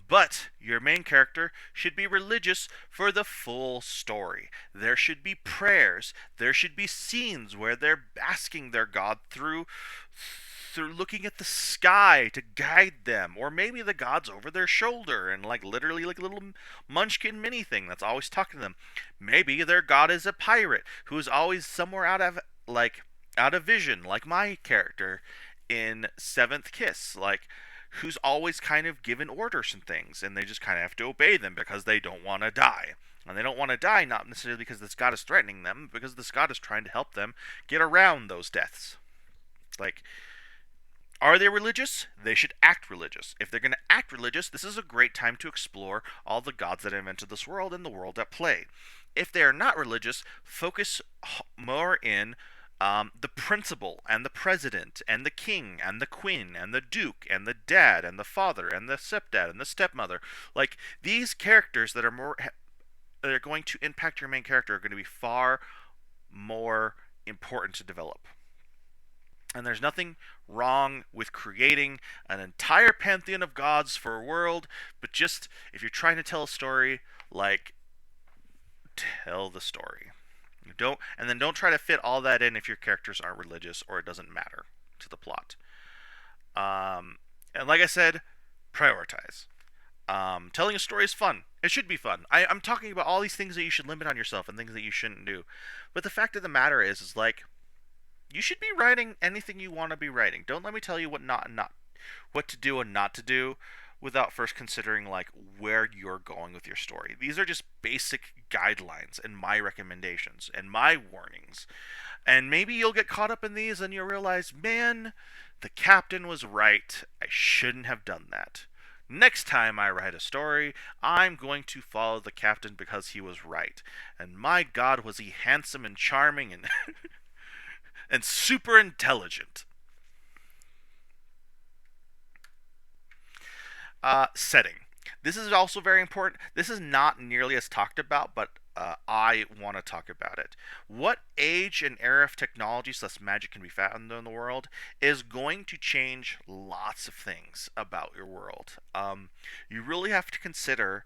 But your main character should be religious for the full story. There should be prayers. There should be scenes where they're asking their god through looking at the sky to guide them, or maybe the god's over their shoulder and like literally like a little munchkin mini thing that's always talking to them. Maybe their god is a pirate who's always somewhere out of vision, like my character in Seventh Kiss, like who's always kind of given orders and things, and they just kind of have to obey them because they don't want to die. And they don't want to die not necessarily because this god is threatening them, because this god is trying to help them get around those deaths. Like, are they religious? They should act religious. If they're going to act religious, this is a great time to explore all the gods that invented this world and the world at play. If they are not religious, focus more in the principal and the president and the king and the queen and the duke and the dad and the father and the stepdad and the stepmother. Like these characters that are going to impact your main character are going to be far more important to develop. And there's nothing wrong with creating an entire pantheon of gods for a world, but just if you're trying to tell a story, like tell the story. Don't try to fit all that in if your characters aren't religious or it doesn't matter to the plot. And like I said, prioritize. Telling a story is fun. It should be fun. I'm talking about all these things that you should limit on yourself and things that you shouldn't do. But the fact of the matter is like, you should be writing anything you want to be writing. Don't let me tell you what to do and not to do without first considering like where you're going with your story. These are just basic guidelines and my recommendations and my warnings. And maybe you'll get caught up in these and you'll realize, man, the captain was right. I shouldn't have done that. Next time I write a story, I'm going to follow the captain because he was right. And my god, was he handsome and charming and and super intelligent. Setting. This is also very important. This is not nearly as talked about, but I want to talk about it. What age and era of technology slash magic can be found in the world is going to change lots of things about your world. You really have to consider: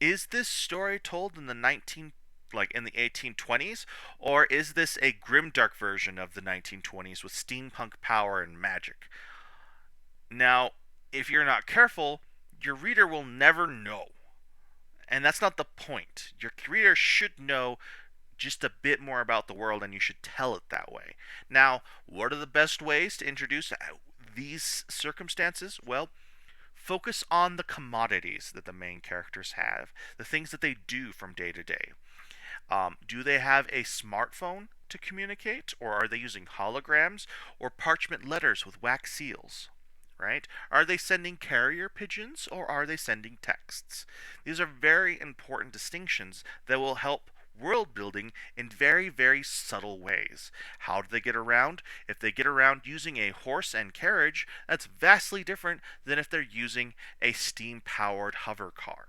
is this story told in the 1820s, or is this a grimdark version of the 1920s with steampunk power and magic? Now, if you're not careful, your reader will never know. And that's not the point. Your reader should know just a bit more about the world, and you should tell it that way. Now, what are the best ways to introduce these circumstances? Well, focus on the commodities that the main characters have, the things that they do from day to day. Do they have a smartphone to communicate, or are they using holograms or parchment letters with wax seals? Right? Are they sending carrier pigeons, or are they sending texts? These are very important distinctions that will help world building in very, very subtle ways. How do they get around? If they get around using a horse and carriage, that's vastly different than if they're using a steam powered hover car,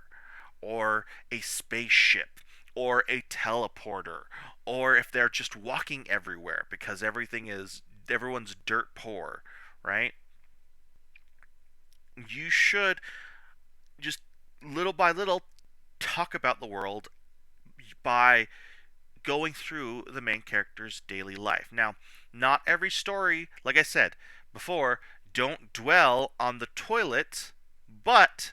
or a spaceship, or a teleporter, or if they're just walking everywhere because everyone's dirt poor, right? You should just little by little talk about the world by going through the main character's daily life. Now, not every story, like I said before, don't dwell on the toilet, but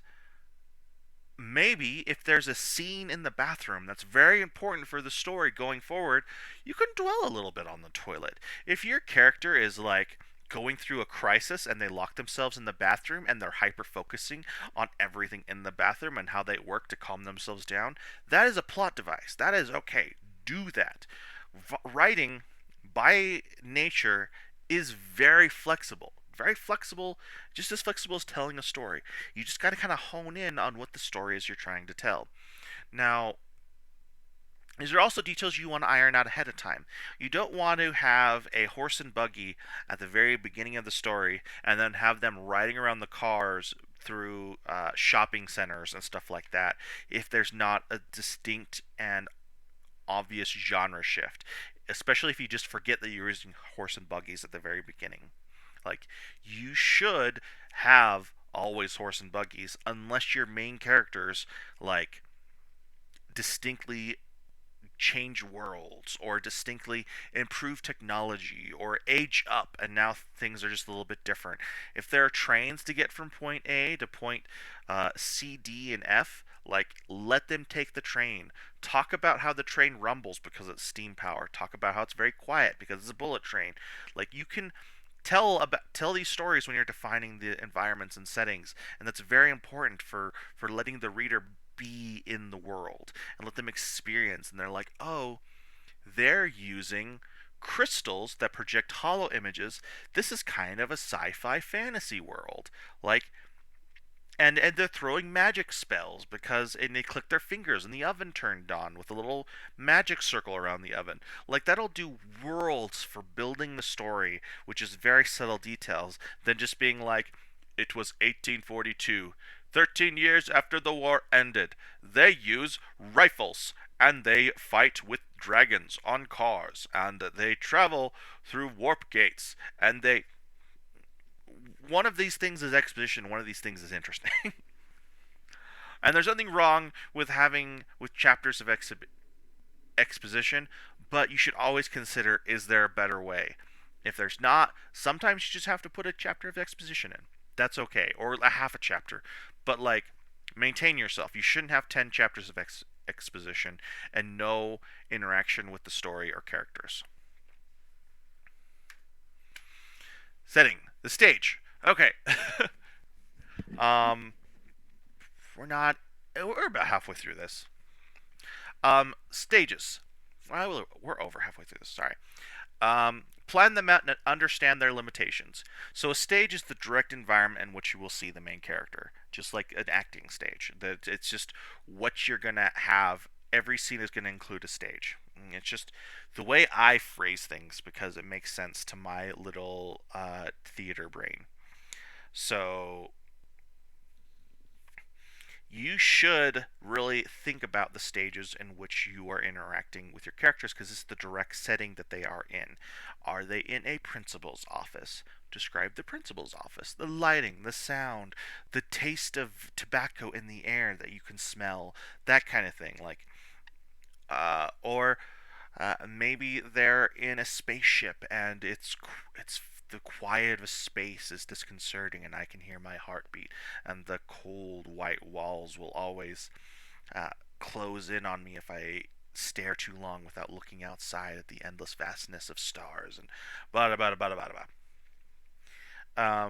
maybe if there's a scene in the bathroom that's very important for the story going forward, you can dwell a little bit on the toilet. If your character is like going through a crisis and they lock themselves in the bathroom and they're hyper focusing on everything in the bathroom and how they work to calm themselves down, that is a plot device. That is okay. Do that. Writing by nature is very flexible. Very flexible, just as flexible as telling a story. You just got to kind of hone in on what the story is you're trying to tell. Now, these are also details you want to iron out ahead of time. You don't want to have a horse and buggy at the very beginning of the story and then have them riding around the cars through shopping centers and stuff like that if there's not a distinct and obvious genre shift, especially if you just forget that you're using horse and buggies at the very beginning. Like, you should have always horse and buggies unless your main characters like distinctly change worlds or distinctly improve technology or age up and now things are just a little bit different. If there are trains to get from point A to point C, D, and F, like, let them take the train. Talk about how the train rumbles because it's steam power. Talk about how it's very quiet because it's a bullet train. Like, you can tell these stories when you're defining the environments and settings, and that's very important for letting the reader be in the world and let them experience. And they're like, oh, they're using crystals that project hollow images. This is kind of a sci-fi fantasy world. Like, and they're throwing magic spells because and they click their fingers and the oven turned on with a little magic circle around the oven. Like, that'll do worlds for building the story, which is very subtle details, than just being like, it was 1842, 13 years after the war ended. They use rifles and they fight with dragons on cars and they travel through warp gates and they one of these things is exposition, one of these things is interesting. And there's nothing wrong with having with chapters of exposition, but you should always consider, is there a better way? If there's not, sometimes you just have to put a chapter of exposition in. That's okay, or a half a chapter. But like, maintain yourself. You shouldn't have 10 chapters of exposition and no interaction with the story or characters. Setting the stage. Okay. um, we're not. We're about halfway through this. Stages. Well, we're over halfway through this. Sorry. plan them out and understand their limitations. So a stage is the direct environment in which you will see the main character, just like an acting stage. It's just what you're gonna have. Every scene is gonna include a stage. It's just the way I phrase things because it makes sense to my little theater brain. So you should really think about the stages in which you are interacting with your characters because it's the direct setting that they are in. Are they in a principal's office? Describe the principal's office, the lighting, the sound, the taste of tobacco in the air that you can smell, that kind of thing. Or maybe they're in a spaceship and it's the quiet of a space is disconcerting and I can hear my heartbeat and the cold white walls will always uh, close in on me if I stare too long without looking outside at the endless vastness of stars and blah blah blah blah blah blah.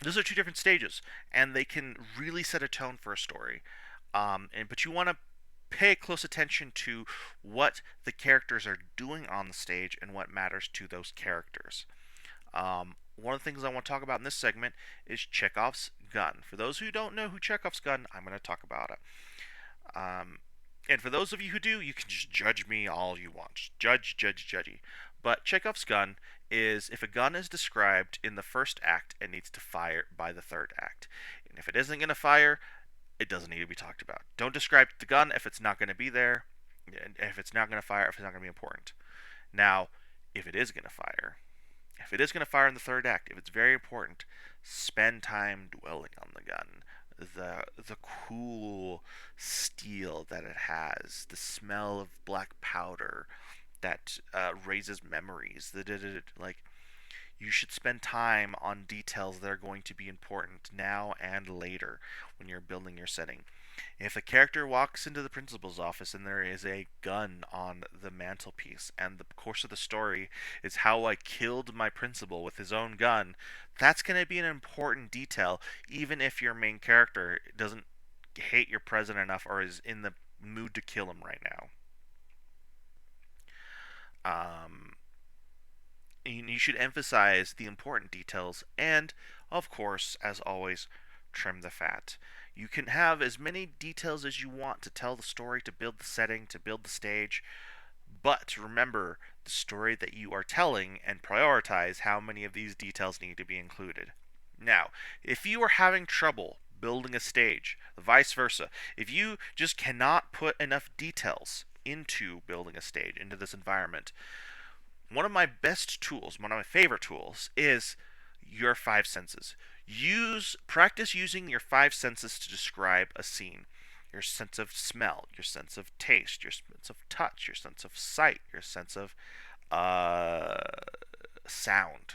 Those are two different stages, and they can really set a tone for a story. But you want to pay close attention to what the characters are doing on the stage and what matters to those characters. One of the things I want to talk about in this segment is Chekhov's gun. For those who don't know who Chekhov's gun, I'm going to talk about it. Um, and for those of you who do, you can just judge me all you want. Just judgy. But Chekhov's gun is if a gun is described in the first act, it needs to fire by the third act. And if it isn't going to fire, it doesn't need to be talked about. Don't describe the gun if it's not going to be there, if it's not going to fire, if it's not going to be important. Now, if it is going to fire, if it is going to fire in the third act, if it's very important, spend time dwelling on the gun. The cool steel that it has, the smell of black powder that raises memories. Like you should spend time on details that are going to be important now and later when you're building your setting. If a character walks into the principal's office and there is a gun on the mantelpiece, and the course of the story is how I killed my principal with his own gun, that's going to be an important detail, even if your main character doesn't hate your president enough or is in the mood to kill him right now. Um, you should emphasize the important details and, of course, as always, trim the fat. You can have as many details as you want to tell the story, to build the setting, to build the stage, but remember the story that you are telling and prioritize how many of these details need to be included. Now, if you are having trouble building a stage, vice versa, if you just cannot put enough details into building a stage, into this environment, one of my best tools, one of my favorite tools, is your five senses. Practice using your five senses to describe a scene. Your sense of smell, your sense of taste, your sense of touch, your sense of sight, your sense of uh, sound.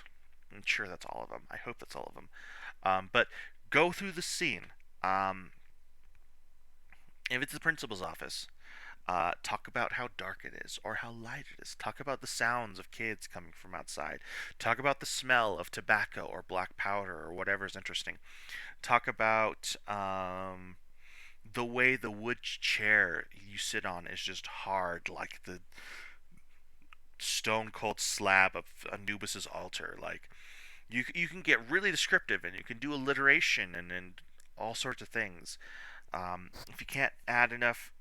I'm sure that's all of them. I hope that's all of them. But go through the scene. Um, if it's the principal's office, talk about how dark it is or how light it is. Talk about the sounds of kids coming from outside. Talk about the smell of tobacco or black powder or whatever is interesting. Talk about the way the wood chair you sit on is just hard, like the stone cold slab of Anubis's altar. Like you can get really descriptive and you can do alliteration and all sorts of things. If you can't add enough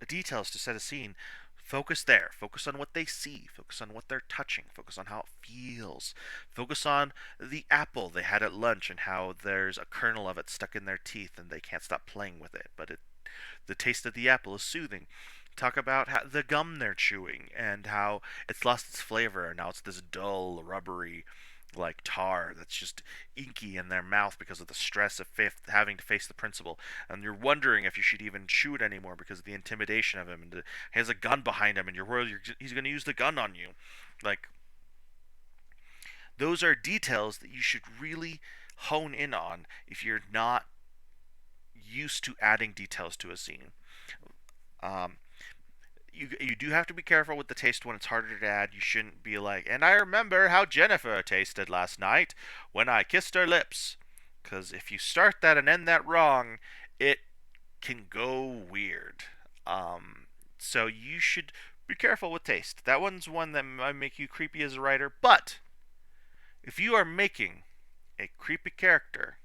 details to set a scene, focus there. Focus on what they see. Focus on what they're touching. Focus on how it feels. Focus on the apple they had at lunch and how there's a kernel of it stuck in their teeth and they can't stop playing with it. But the taste of the apple is soothing. Talk about the gum they're chewing and how it's lost its flavor and now it's this dull, rubbery, like tar that's just inky in their mouth because of the stress of having to face the principal, and you're wondering if you should even chew it anymore because of the intimidation of him, and he has a gun behind him, and you're worried he's going to use the gun on you. Like those are details that you should really hone in on if you're not used to adding details to a scene. Um, you do have to be careful with the taste when it's harder to add. You shouldn't be like, and I remember how Jennifer tasted last night when I kissed her lips. Because if you start that and end that wrong, it can go weird. So you should Be careful with taste. That one's one that might make you creepy as a writer, but if you are making a creepy character,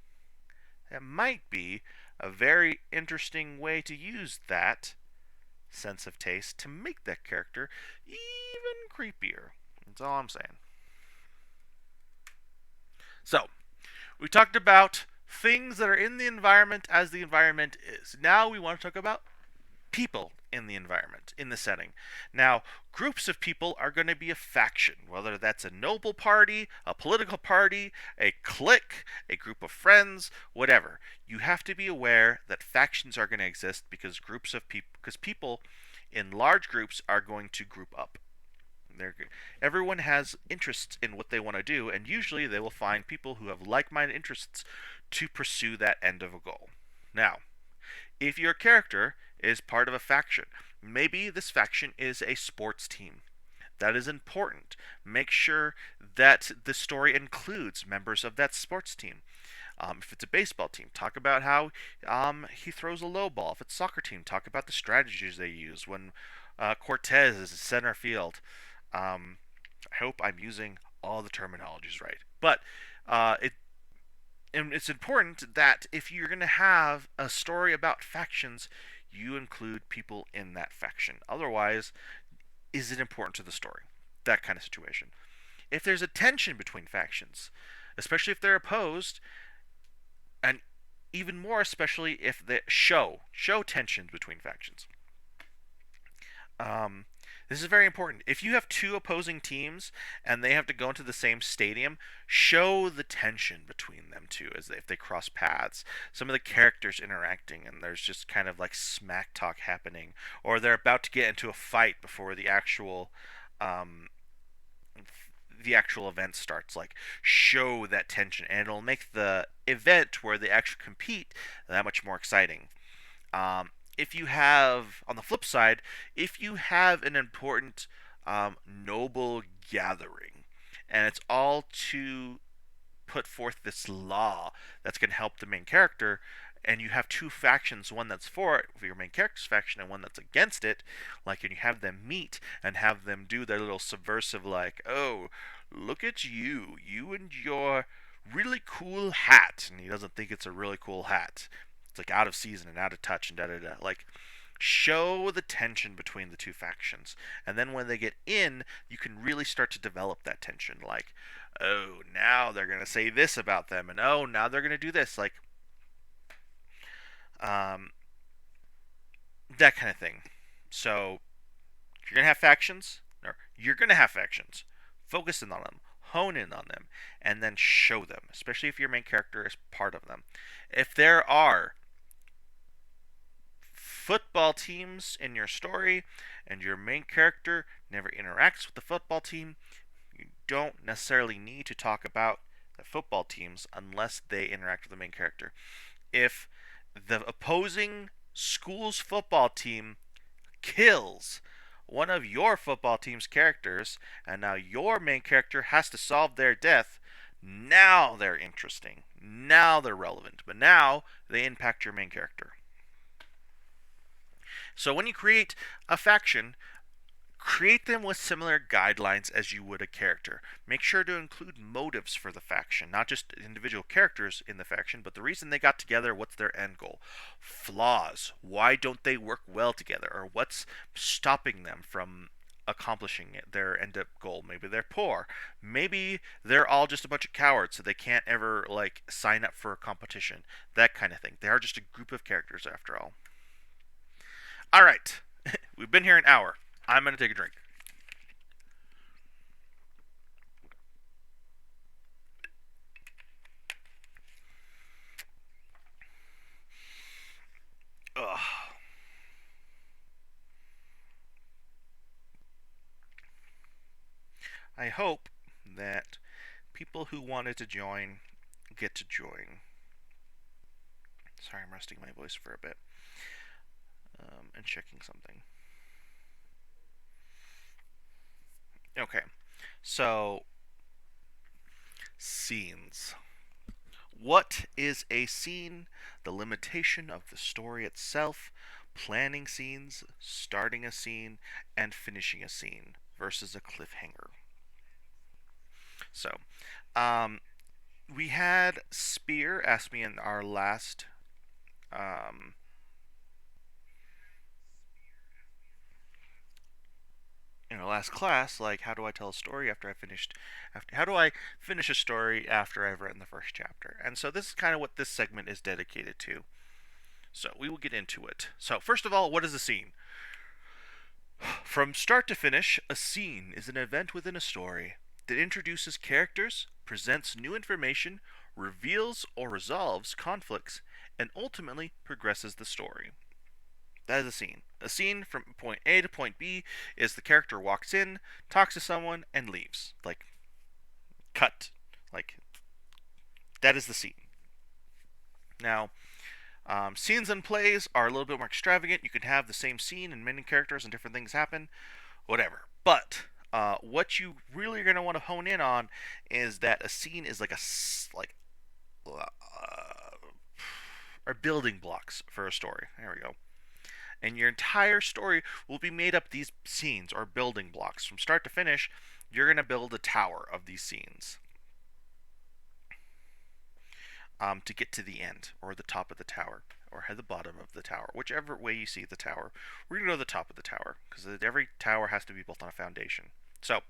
that might be a very interesting way to use that sense of taste to make that character even creepier. That's all I'm saying. So, we talked about things that are in the environment as the environment is. Now we want to talk about people in the environment, in the setting. Now, groups of people are going to be a faction, whether that's a noble party, a political party, a clique, a group of friends, whatever. You have to be aware that factions are going to exist because people in large groups are going to group up. They're, everyone has interests in what they want to do, and usually they will find people who have like-minded interests to pursue that end of a goal. Now, if your character is part of a faction, maybe this faction is a sports team. That is important. Make sure that the story includes members of that sports team. If it's a baseball team, talk about how he throws a low ball. If it's a soccer team, talk about the strategies they use when Cortez is center field. I hope I'm using all the terminologies right. But it and it's important that if you're going to have a story about factions, you include people in that faction. Otherwise, is it important to the story? That kind of situation. If there's a tension between factions, especially if they're opposed, and even more especially if they show tensions between factions. Um, this is very important. If you have two opposing teams and they have to go into the same stadium, show the tension between them two as if they cross paths. Some of the characters interacting and there's just kind of like smack talk happening, or they're about to get into a fight before um, the actual event starts. Like show that tension, and it'll make the event where they actually compete that much more exciting. If you have, on the flip side, if you have an important noble gathering, and it's all to put forth this law that's going to help the main character, and you have two factions, one that's for it, for your main character's faction, and one that's against it, like, and you have them meet and have them do their little subversive, like, oh, look at you and your really cool hat, and he doesn't think it's a really cool hat. It's like out of season and out of touch and da da da. Like, show the tension between the two factions, and then when they get in, you can really start to develop that tension. Like, oh, now they're gonna say this about them, and oh, now they're gonna do this. Like, um, that kind of thing. So you're gonna have factions, or you're gonna have factions. Focus in on them, hone in on them, and then show them. Especially if your main character is part of them. If there are football teams in your story and your main character never interacts with the football team, you don't necessarily need to talk about the football teams unless they interact with the main character. If the opposing school's football team kills one of your football team's characters, and now your main character has to solve their death, now they're interesting. Now they're relevant. But now they impact your main character. So when you create a faction, create them with similar guidelines as you would a character. Make sure to include motives for the faction, not just individual characters in the faction, but the reason they got together, what's their end goal. Flaws, why don't they work well together, or what's stopping them from accomplishing their end up goal. Maybe they're poor. Maybe they're all just a bunch of cowards, so they can't ever like sign up for a competition. That kind of thing. They are just a group of characters after all. All right, we've been here an hour. I'm gonna take a drink. Ugh. I hope that people who wanted to join get to join. Sorry, I'm resting my voice for a bit and checking something. Okay, so scenes. What is a scene? The limitation of the story itself. planning scenes, starting a scene, and finishing a scene versus a cliffhanger. So, um, we had Spear ask me in our um, last class, like, how do I tell a story after I finished? How do I finish a story after I've written the first chapter? And so this is kind of what this segment is dedicated to. So we will get into it. So first of all, what is a scene? From start to finish, a scene is an event within a story that introduces characters, presents new information, reveals or resolves conflicts, and ultimately progresses the story. That is a scene. A scene from point A to point B is the character walks in, talks to someone, and leaves. Like, cut. Like, that is the scene. Now, scenes and plays are a little bit more extravagant. You can have the same scene and many characters and different things happen, whatever. But what you really are going to want to hone in on is that a scene is like uh, are building blocks for a story. There we go. And your entire story will be made up these scenes or building blocks from start to finish. You're going to build a tower of these scenes to get to the end or the top of the tower or at the bottom of the tower, whichever way you see the tower. We're going to go to the top of the tower because every tower has to be built on a foundation. So,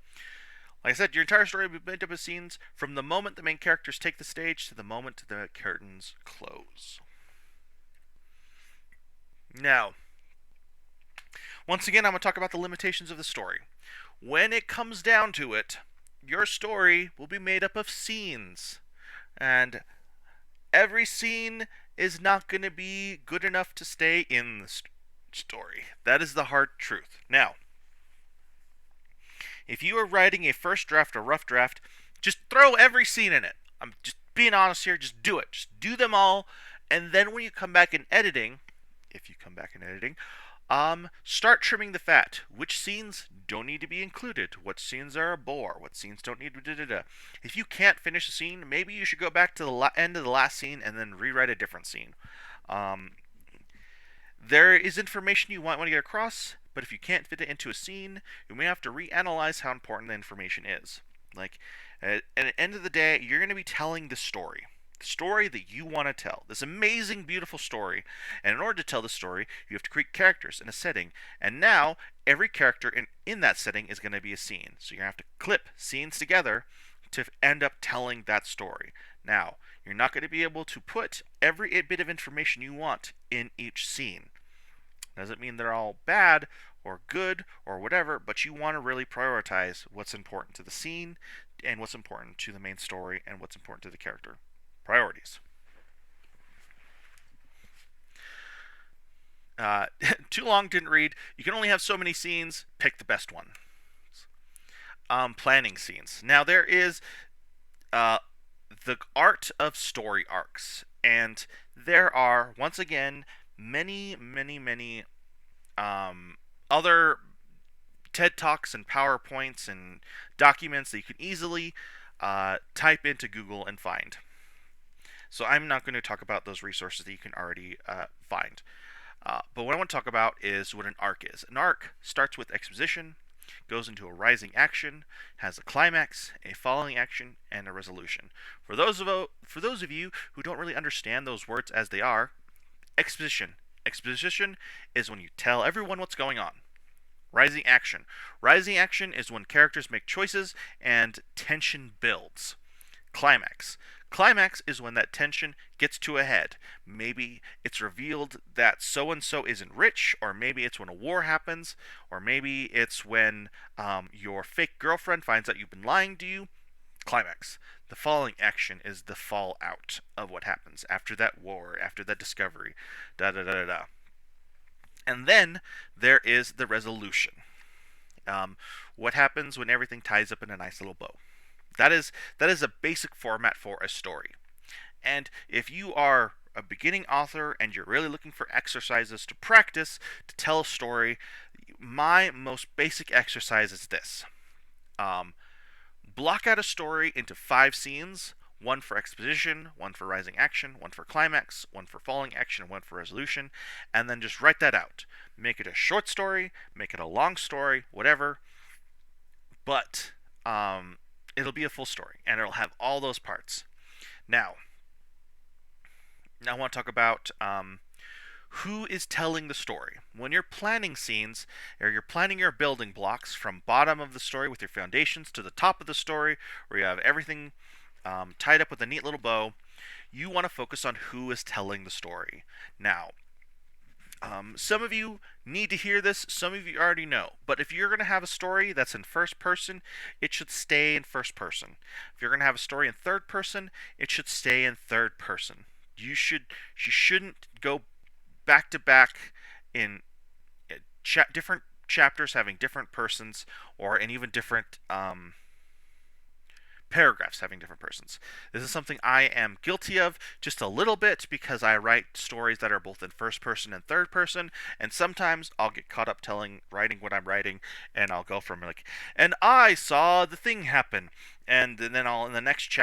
like I said, your entire story will be made up of scenes from the moment the main characters take the stage to the moment the curtains close. Now, once again, I'm going to talk about the limitations of the story. When it comes down to it, your story will be made up of scenes. And every scene is not going to be good enough to stay in the story. That is the hard truth. Now, if you are writing a first draft or rough draft, just throw every scene in it. I'm just being honest here. Just do it. Just do them all. And then when you come back in editing, if you come back in editing, start trimming the fat. Which scenes don't need to be included? What scenes are a bore? What scenes don't need to If you can't finish a scene, maybe you should go back to the end of the last scene and then rewrite a different scene. There is information you want to get across, but if you can't fit it into a scene, you may have to reanalyze how important the information is. Like, at the end of the day, you're going to be telling the story that you want to tell. This amazing, beautiful story. And in order to tell the story, you have to create characters in a setting. And now, every character in that setting is going to be a scene. So you're going to have to clip scenes together to end up telling that story. Now, you're not going to be able to put every bit of information you want in each scene. Doesn't mean they're all bad or good or whatever, but you want to really prioritize what's important to the scene and what's important to the main story and what's important to the character. Priorities. Too long, didn't read. You can only have so many scenes. Pick the best one. Planning scenes. Now, there is the art of story arcs. And there are, once again, many, many, many other TED Talks and PowerPoints and documents that you can easily type into Google and find. So I'm not going to talk about those resources that you can already find. But what I want to talk about is what an arc is. An arc starts with exposition, goes into a rising action, has a climax, a falling action, and a resolution. For those of you who don't really understand those words as they are, exposition. Exposition is when you tell everyone what's going on. Rising action. Rising action is when characters make choices and tension builds. Climax. Climax is when that tension gets to a head. Maybe it's revealed that so and so isn't rich, or maybe it's when a war happens, or maybe it's when your fake girlfriend finds out you've been lying to you. Climax. The falling action is the fallout of what happens after that war, after that discovery. Da da da da da. And then there is the resolution. What happens when everything ties up in a nice little bow? That is a basic format for a story. And if you are a beginning author and you're really looking for exercises to practice to tell a story, my most basic exercise is this. Block out a story into 5 scenes, one for exposition, one for rising action, one for climax, one for falling action, and one for resolution, and then just write that out. Make it a short story, make it a long story, whatever, but it'll be a full story, and it'll have all those parts. Now I want to talk about who is telling the story. When you're planning scenes, or you're planning your building blocks from bottom of the story with your foundations to the top of the story, where you have everything tied up with a neat little bow, you want to focus on who is telling the story. Now, some of you need to hear this, some of you already know, but if you're going to have a story that's in first person, it should stay in first person. If you're going to have a story in third person, it should stay in third person. You shouldn't go back to back in different chapters having different persons, or in even different paragraphs having different persons. This is something I am guilty of just a little bit, because I write stories that are both in first person and third person, and sometimes I'll get caught up writing what I'm writing, and I'll go from like, and I saw the thing happen, and then I'll in the next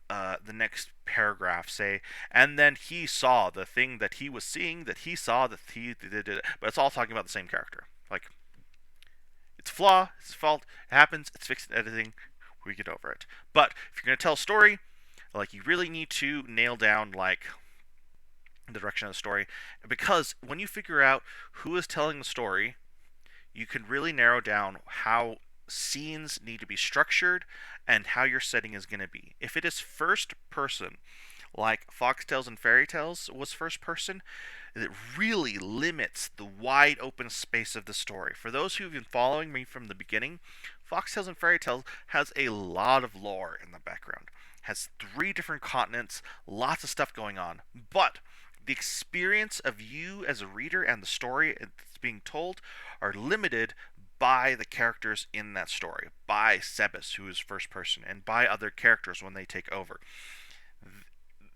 the next paragraph say, and then he saw the thing that he was seeing, that he saw that he did it, but it's all talking about the same character. Like, it's a flaw, it's a fault, it happens, it's fixed in editing, we get over it. But if you're going to tell a story, like, you really need to nail down like the direction of the story, because when you figure out who is telling the story, you can really narrow down how scenes need to be structured and how your setting is going to be. If it is first person, like Foxtales and Fairy Tales was first person, it really limits the wide open space of the story. For those who've been following me from the beginning, Foxtales and Fairy Tales has a lot of lore in the background. Has 3 different continents, lots of stuff going on. But the experience of you as a reader and the story that's being told are limited by the characters in that story, by Sebas, who is first person, and by other characters when they take over.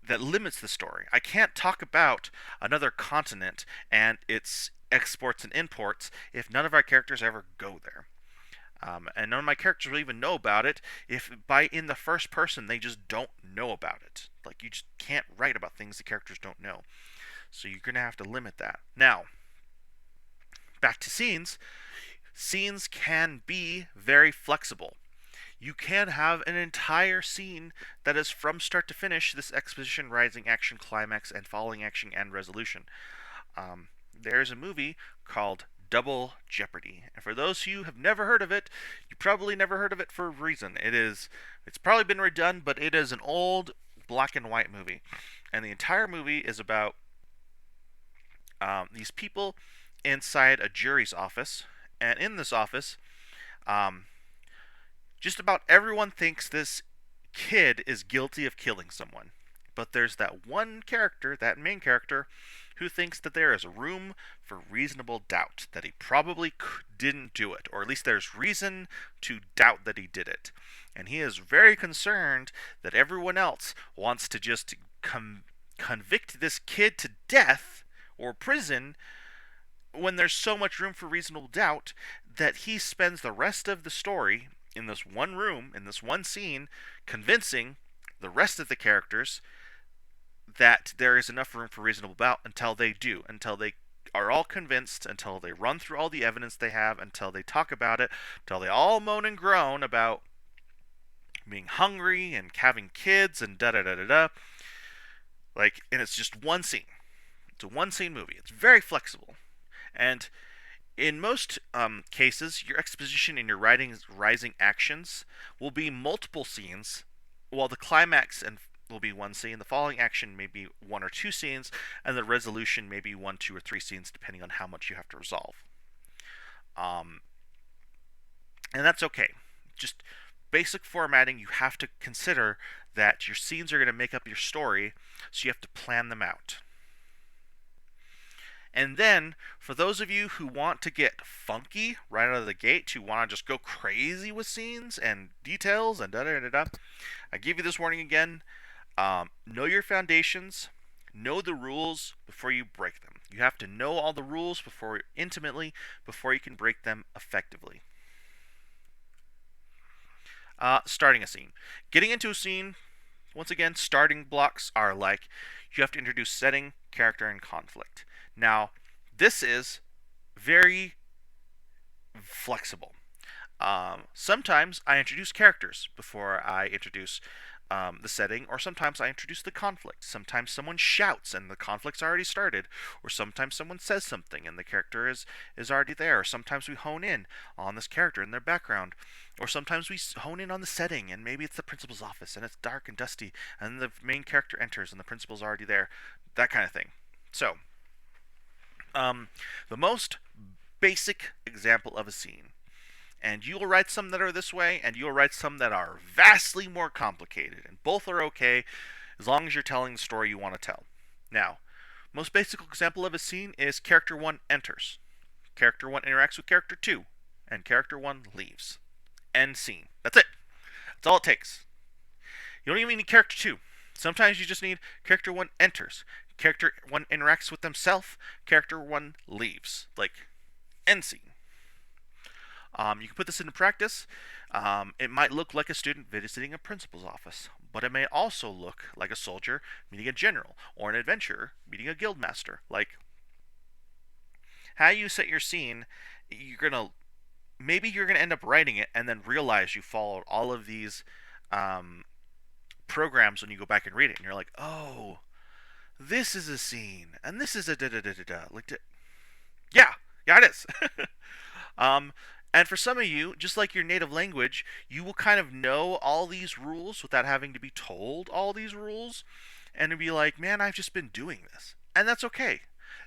That limits the story. I can't talk about another continent and its exports and imports if none of our characters ever go there. And none of my characters will even know about it if in the first person they just don't know about it. Like, you just can't write about things the characters don't know. So you're going to have to limit that. Now, back to scenes. Scenes can be very flexible. You can have an entire scene that is from start to finish this exposition, rising action, climax, and falling action and resolution. There's a movie called Double Jeopardy, and for those of you who have never heard of it, you probably never heard of it for a reason. It's probably been redone, but it is an old black and white movie, and the entire movie is about these people inside a jury's office, and in this office, just about everyone thinks this kid is guilty of killing someone. But there's that one character, that main character, who thinks that there is room for reasonable doubt that he probably didn't do it, or at least there's reason to doubt that he did it. And he is very concerned that everyone else wants to just convict this kid to death or prison when there's so much room for reasonable doubt that he spends the rest of the story in this one room, in this one scene, convincing the rest of the characters that there is enough room for reasonable doubt until they are all convinced, until they run through all the evidence they have, until they talk about it, until they all moan and groan about being hungry and having kids and da-da-da-da-da. Like, and it's just one scene. It's a one-scene movie. It's very flexible. And in most cases, your exposition and your rising actions will be multiple scenes, while the climax will be one scene, the falling action may be 1 or 2 scenes, and the resolution may be 1, 2, or 3 scenes, depending on how much you have to resolve. And that's okay. Just basic formatting, you have to consider that your scenes are going to make up your story, so you have to plan them out. And then, for those of you who want to get funky right out of the gate, who want to just go crazy with scenes and details and da-da-da-da, I give you this warning again. Know your foundations, know the rules before you break them. You have to know all the rules intimately before you can break them effectively. Starting a scene. Getting into a scene Once again, starting blocks are like you have to introduce setting, character, and conflict. Now, this is very flexible. Sometimes I introduce characters before I introduce the setting, or sometimes I introduce the conflict. Sometimes someone shouts and the conflict's already started, or sometimes someone says something and the character is already there. Or sometimes we hone in on this character and their background, or sometimes we hone in on the setting and maybe it's the principal's office and it's dark and dusty and the main character enters and the principal's already there. That kind of thing. So, the most basic example of a scene, and you'll write some that are this way, and you'll write some that are vastly more complicated, and both are okay as long as you're telling the story you want to tell. Now, most basic example of a scene is character 1 enters, character 1 interacts with character 2, and character 1 leaves. End scene. That's it. That's all it takes. You don't even need character 2. Sometimes you just need character 1 enters, character 1 interacts with themselves, character 1 leaves. Like, end scene. You can put this into practice. It might look like a student visiting a principal's office, but it may also look like a soldier meeting a general, or an adventurer meeting a guildmaster. Like, how you set your scene, maybe you're gonna end up writing it and then realize you followed all of these programs when you go back and read it, and you're like, oh, this is a scene, and this is a da da da da da. Yeah, it is. um, and for some of you, just like your native language, you will kind of know all these rules without having to be told all these rules, and to be like, man, I've just been doing this, and that's okay.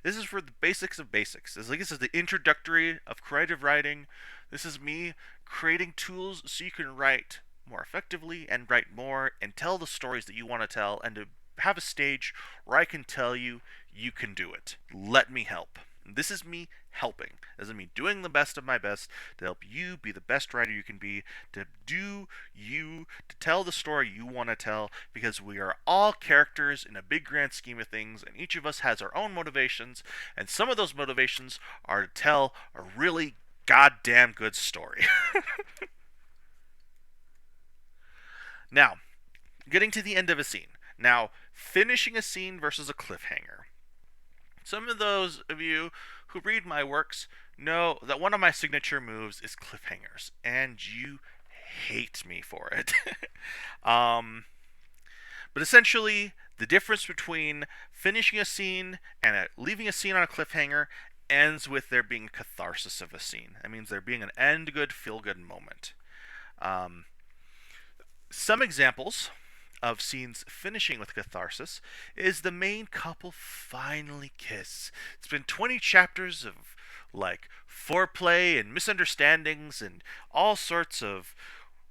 This is for the basics of basics. This is the introductory of creative writing. This is me creating tools so you can write more effectively and write more and tell the stories that you want to tell, and to have a stage where I can tell you you can do it. Let me help. This is me helping. This is me doing the best of my best to help you be the best writer you can be, to tell the story you want to tell, because we are all characters in a big grand scheme of things, and each of us has our own motivations, and some of those motivations are to tell a really goddamn good story. Now, getting to the end of a scene. Now, finishing a scene versus a cliffhanger. Some of those of you who read my works know that one of my signature moves is cliffhangers, and you hate me for it. But essentially, the difference between finishing a scene and leaving a scene on a cliffhanger ends with there being catharsis of a scene. That means there being an end good, feel good moment. Some examples of scenes finishing with catharsis is the main couple finally kiss. It's been 20 chapters of like foreplay and misunderstandings and all sorts of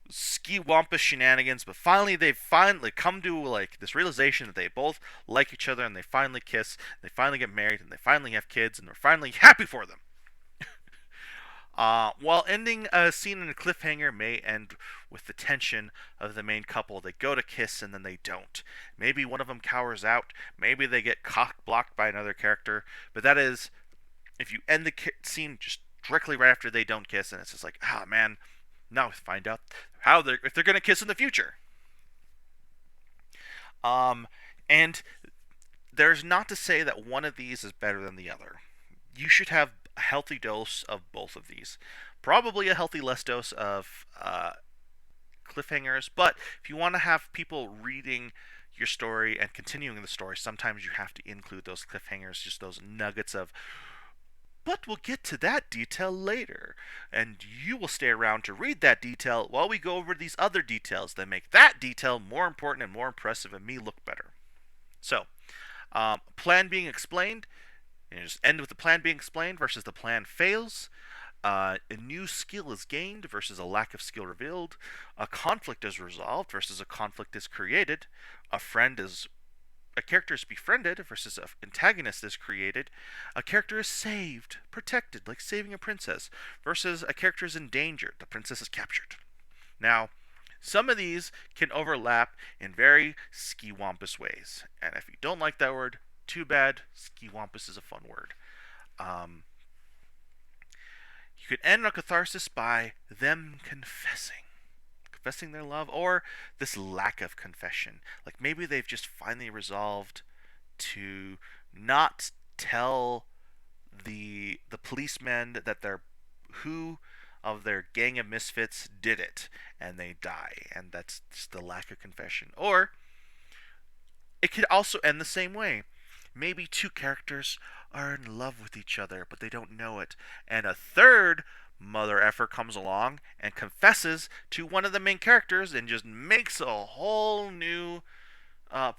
ski wampus shenanigans, but they've finally come to like this realization that they both like each other, and they finally kiss, they finally get married, and they finally have kids, and they're finally happy for them. While ending a scene in a cliffhanger may end with the tension of the main couple. They go to kiss and then they don't. Maybe one of them cowers out. Maybe they get cock blocked by another character. But that is, if you end the scene just directly right after they don't kiss, and it's just like, ah, man, now we find out if they're gonna kiss in the future. And there's not to say that one of these is better than the other. You should have a healthy dose of both of these. Probably a healthy less dose of cliffhangers, but if you want to have people reading your story and continuing the story, sometimes you have to include those cliffhangers, just those nuggets of, but we'll get to that detail later, and you will stay around to read that detail while we go over these other details that make that detail more important and more impressive and me look better. So, plan being explained. You just end with the plan being explained versus the plan fails. A new skill is gained versus a lack of skill revealed. A conflict is resolved versus a conflict is created. A character is befriended versus an antagonist is created. A character is saved, protected, like saving a princess, versus a character is endangered, the princess is captured. Now, some of these can overlap in very ski-wampus ways, and if you don't like that word, too bad. Ski-wampus is a fun word. You could end on catharsis by them confessing. confessing their love, or this lack of confession. Like maybe they've just finally resolved to not tell the policemen that they're who of their gang of misfits did it, and they die, and that's just the lack of confession. Or it could also end the same way. Maybe two characters are in love with each other, but they don't know it, and a third mother effer comes along and confesses to one of the main characters and just makes a whole new, uh,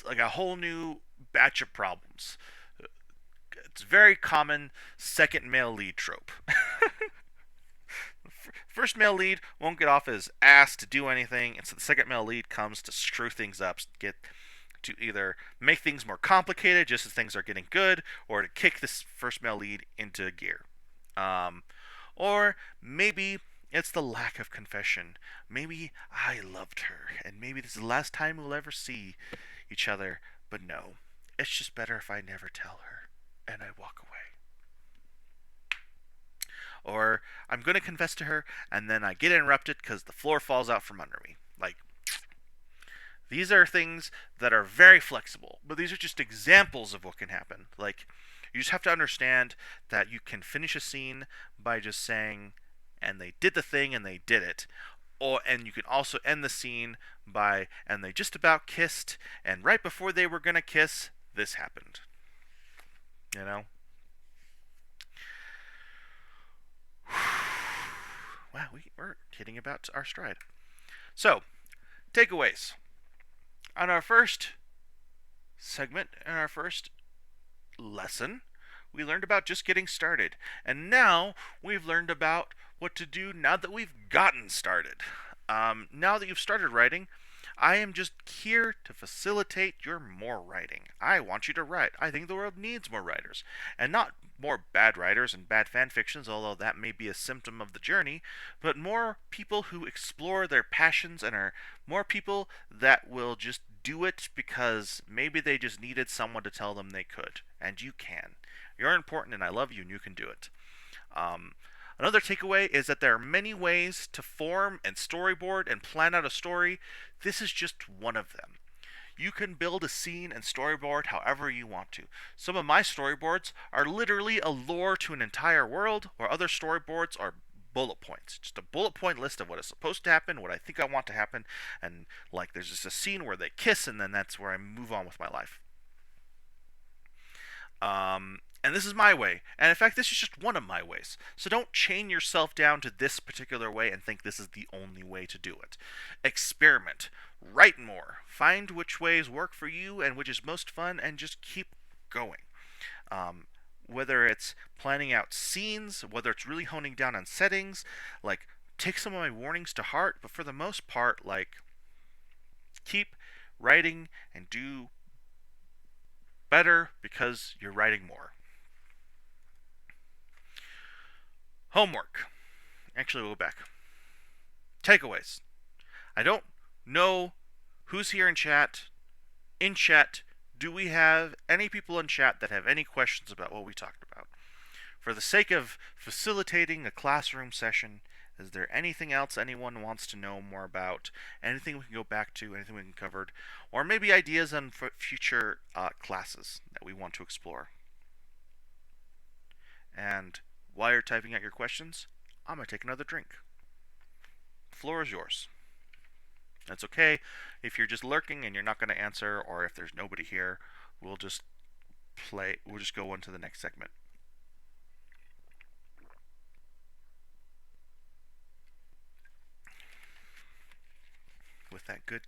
like a whole new batch of problems. It's very common second male lead trope. First male lead won't get off his ass to do anything, and so the second male lead comes to screw things up, get to either make things more complicated just as things are getting good, or to kick this first male lead into gear. Um, or maybe it's the lack of confession. Maybe I loved her, and maybe this is the last time we'll ever see each other, but no, it's just better if I never tell her, and I walk away. Or I'm going to confess to her, and then I get interrupted because the floor falls out from under me. Like, these are things that are very flexible, but these are just examples of what can happen. Like, you just have to understand that you can finish a scene by just saying, and they did the thing and they did it. And you can also end the scene by, and they just about kissed, and right before they were going to kiss, this happened. You know? Wow, we're hitting about our stride. So, takeaways. On our first segment, in our first lesson, we learned about just getting started. And now we've learned about what to do now that we've gotten started. Now that you've started writing, I am just here to facilitate your more writing. I want you to write. I think the world needs more writers. And not more bad writers and bad fan fictions, although that may be a symptom of the journey, but more people who explore their passions and are more people that will just do it because maybe they just needed someone to tell them they could. And you can. You're important and I love you and you can do it. Another takeaway is that there are many ways to form and storyboard and plan out a story. This is just one of them. You can build a scene and storyboard however you want to. Some of my storyboards are literally a lore to an entire world, where other storyboards are bullet points. Just a bullet point list of what is supposed to happen, what I think I want to happen, and like there's just a scene where they kiss and then that's where I move on with my life. And this is my way. And in fact, this is just one of my ways. So don't chain yourself down to this particular way and think this is the only way to do it. Experiment. Write more. Find which ways work for you and which is most fun, and just keep going. Whether it's planning out scenes, whether it's really honing down on settings, like take some of my warnings to heart, but for the most part, like keep writing and do better because you're writing more. Homework. Actually, we'll go back. Takeaways. I don't know who's here in chat. In chat, do we have any people in chat that have any questions about what we talked about? For the sake of facilitating a classroom session, is there anything else anyone wants to know more about? Anything we can go back to? Anything we can cover? Or maybe ideas on future classes that we want to explore? And while you're typing out your questions, I'm going to take another drink. The floor is yours. That's okay if you're just lurking and you're not going to answer, or if there's nobody here, we'll just go on to the next segment. With that good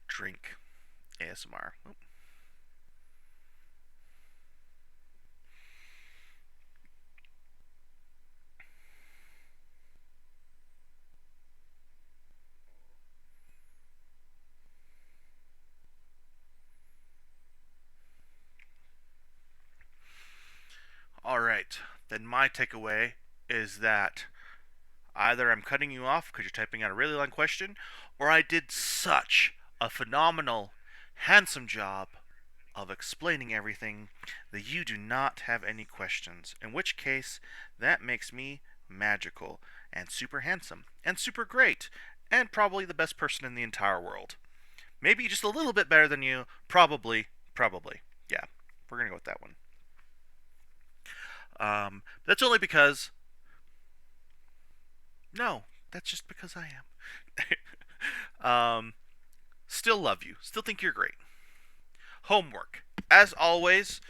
drink ASMR. Oh. Alright, then my takeaway is that either I'm cutting you off because you're typing out a really long question, or I did such a phenomenal, handsome job of explaining everything that you do not have any questions. In which case, that makes me magical, and super handsome, and super great, and probably the best person in the entire world. Maybe just a little bit better than you. Probably. Probably. Yeah, we're gonna go with that one. That's only because. No, that's just because I am. Still love you. Still think you're great. Homework. As always,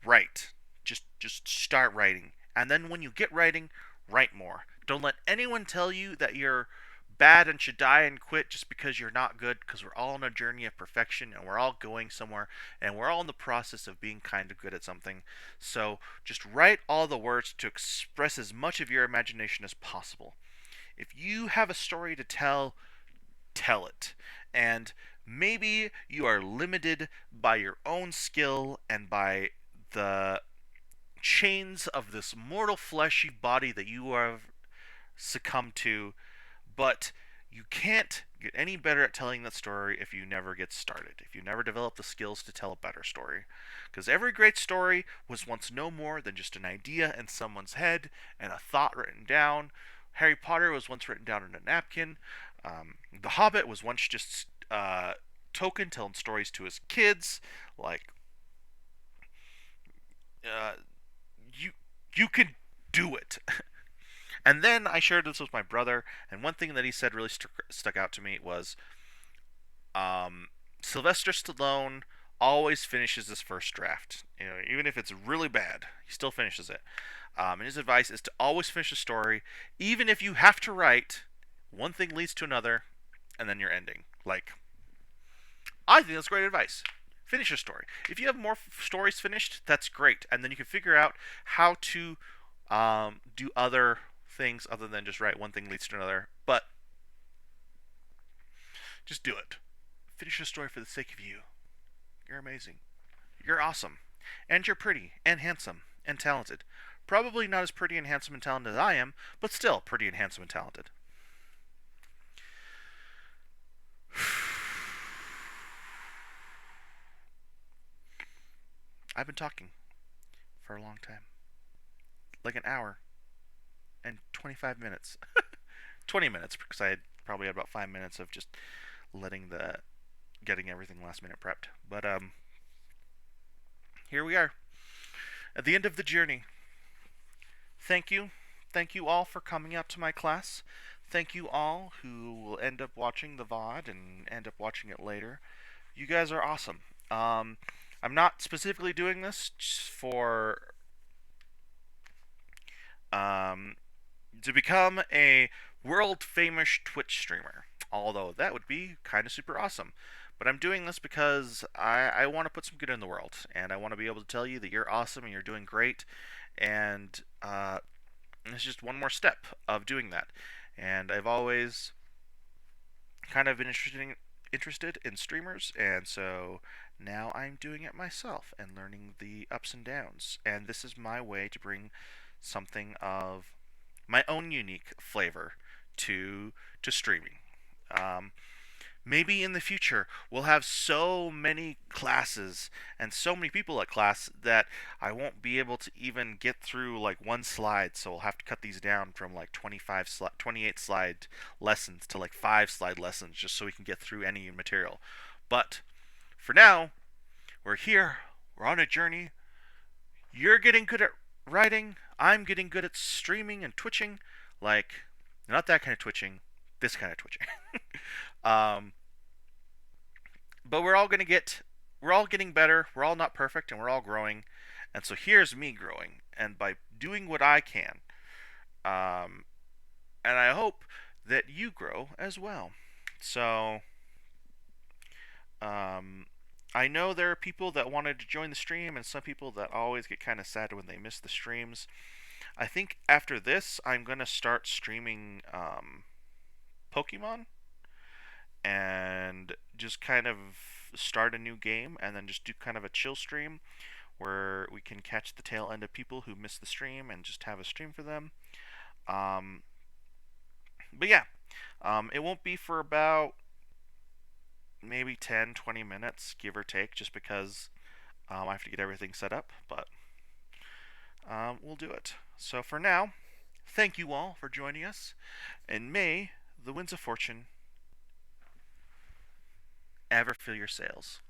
write. Just start writing. And then when you get writing, write more. Don't let anyone tell you that you're bad and should die and quit just because you're not good, because we're all on a journey of perfection and we're all going somewhere and we're all in the process of being kind of good at something. So just write all the words to express as much of your imagination as possible. If you have a story to tell, tell it. And maybe you are limited by your own skill and by the chains of this mortal fleshy body that you have succumbed to, but you can't get any better at telling that story if you never get started, if you never develop the skills to tell a better story. Because every great story was once no more than just an idea in someone's head and a thought written down. Harry Potter was once written down on a napkin. The Hobbit was once just Tolkien telling stories to his kids. Like, uh, you you can do it. And then I shared this with my brother, and one thing that he said really stuck out to me was Sylvester Stallone always finishes his first draft. You know, even if it's really bad, he still finishes it. And his advice is to always finish a story, even if you have to write one thing leads to another, and then you're ending. Like, I think that's great advice. Finish your story. If you have more stories finished, that's great, and then you can figure out how to do other things other than just write one thing leads to another. But just do it. Finish your story for the sake of you. You're amazing. You're awesome. And you're pretty and handsome and talented. Probably not as pretty and handsome and talented as I am, but still pretty and handsome and talented. I've been talking for a long time. Like an hour and 25 minutes. 20 minutes, because I had probably had about 5 minutes of just letting the getting everything last minute prepped. But here we are at the end of the journey. Thank you. Thank you all for coming out to my class. Thank you all who will end up watching the VOD and end up watching it later. You guys are awesome. I'm not specifically doing this for to become a world famous Twitch streamer, although that would be kind of super awesome. But I'm doing this because I want to put some good in the world, and I want to be able to tell you that you're awesome and you're doing great, and it's just one more step of doing that. And I've always kind of been interested in streamers, and so now I'm doing it myself and learning the ups and downs. And this is my way to bring something of my own unique flavor to streaming. Um, Maybe in the future we'll have so many classes and so many people at class that I won't be able to even get through like one slide, so we'll have to cut these down from like 28 slide lessons to like 5 slide lessons just so we can get through any material. But for now, we're here, we're on a journey. You're getting good at writing, I'm getting good at streaming and twitching. Like, not that kind of twitching, this kind of twitching. um, but we're all getting better. We're all not perfect, and we're all growing. And so here's me growing, and by doing what I can, um, and I hope that you grow as well. So, um, I know there are people that wanted to join the stream, and some people that always get kind of sad when they miss the streams. I think after this, I'm gonna start streaming Pokemon and just kind of start a new game and then just do kind of a chill stream where we can catch the tail end of people who miss the stream and just have a stream for them. Um, but yeah, it won't be for about maybe 10, 20 minutes, give or take, just because I have to get everything set up, but we'll do it. So for now, Thank you all for joining us, and may the winds of fortune ever fill your sails.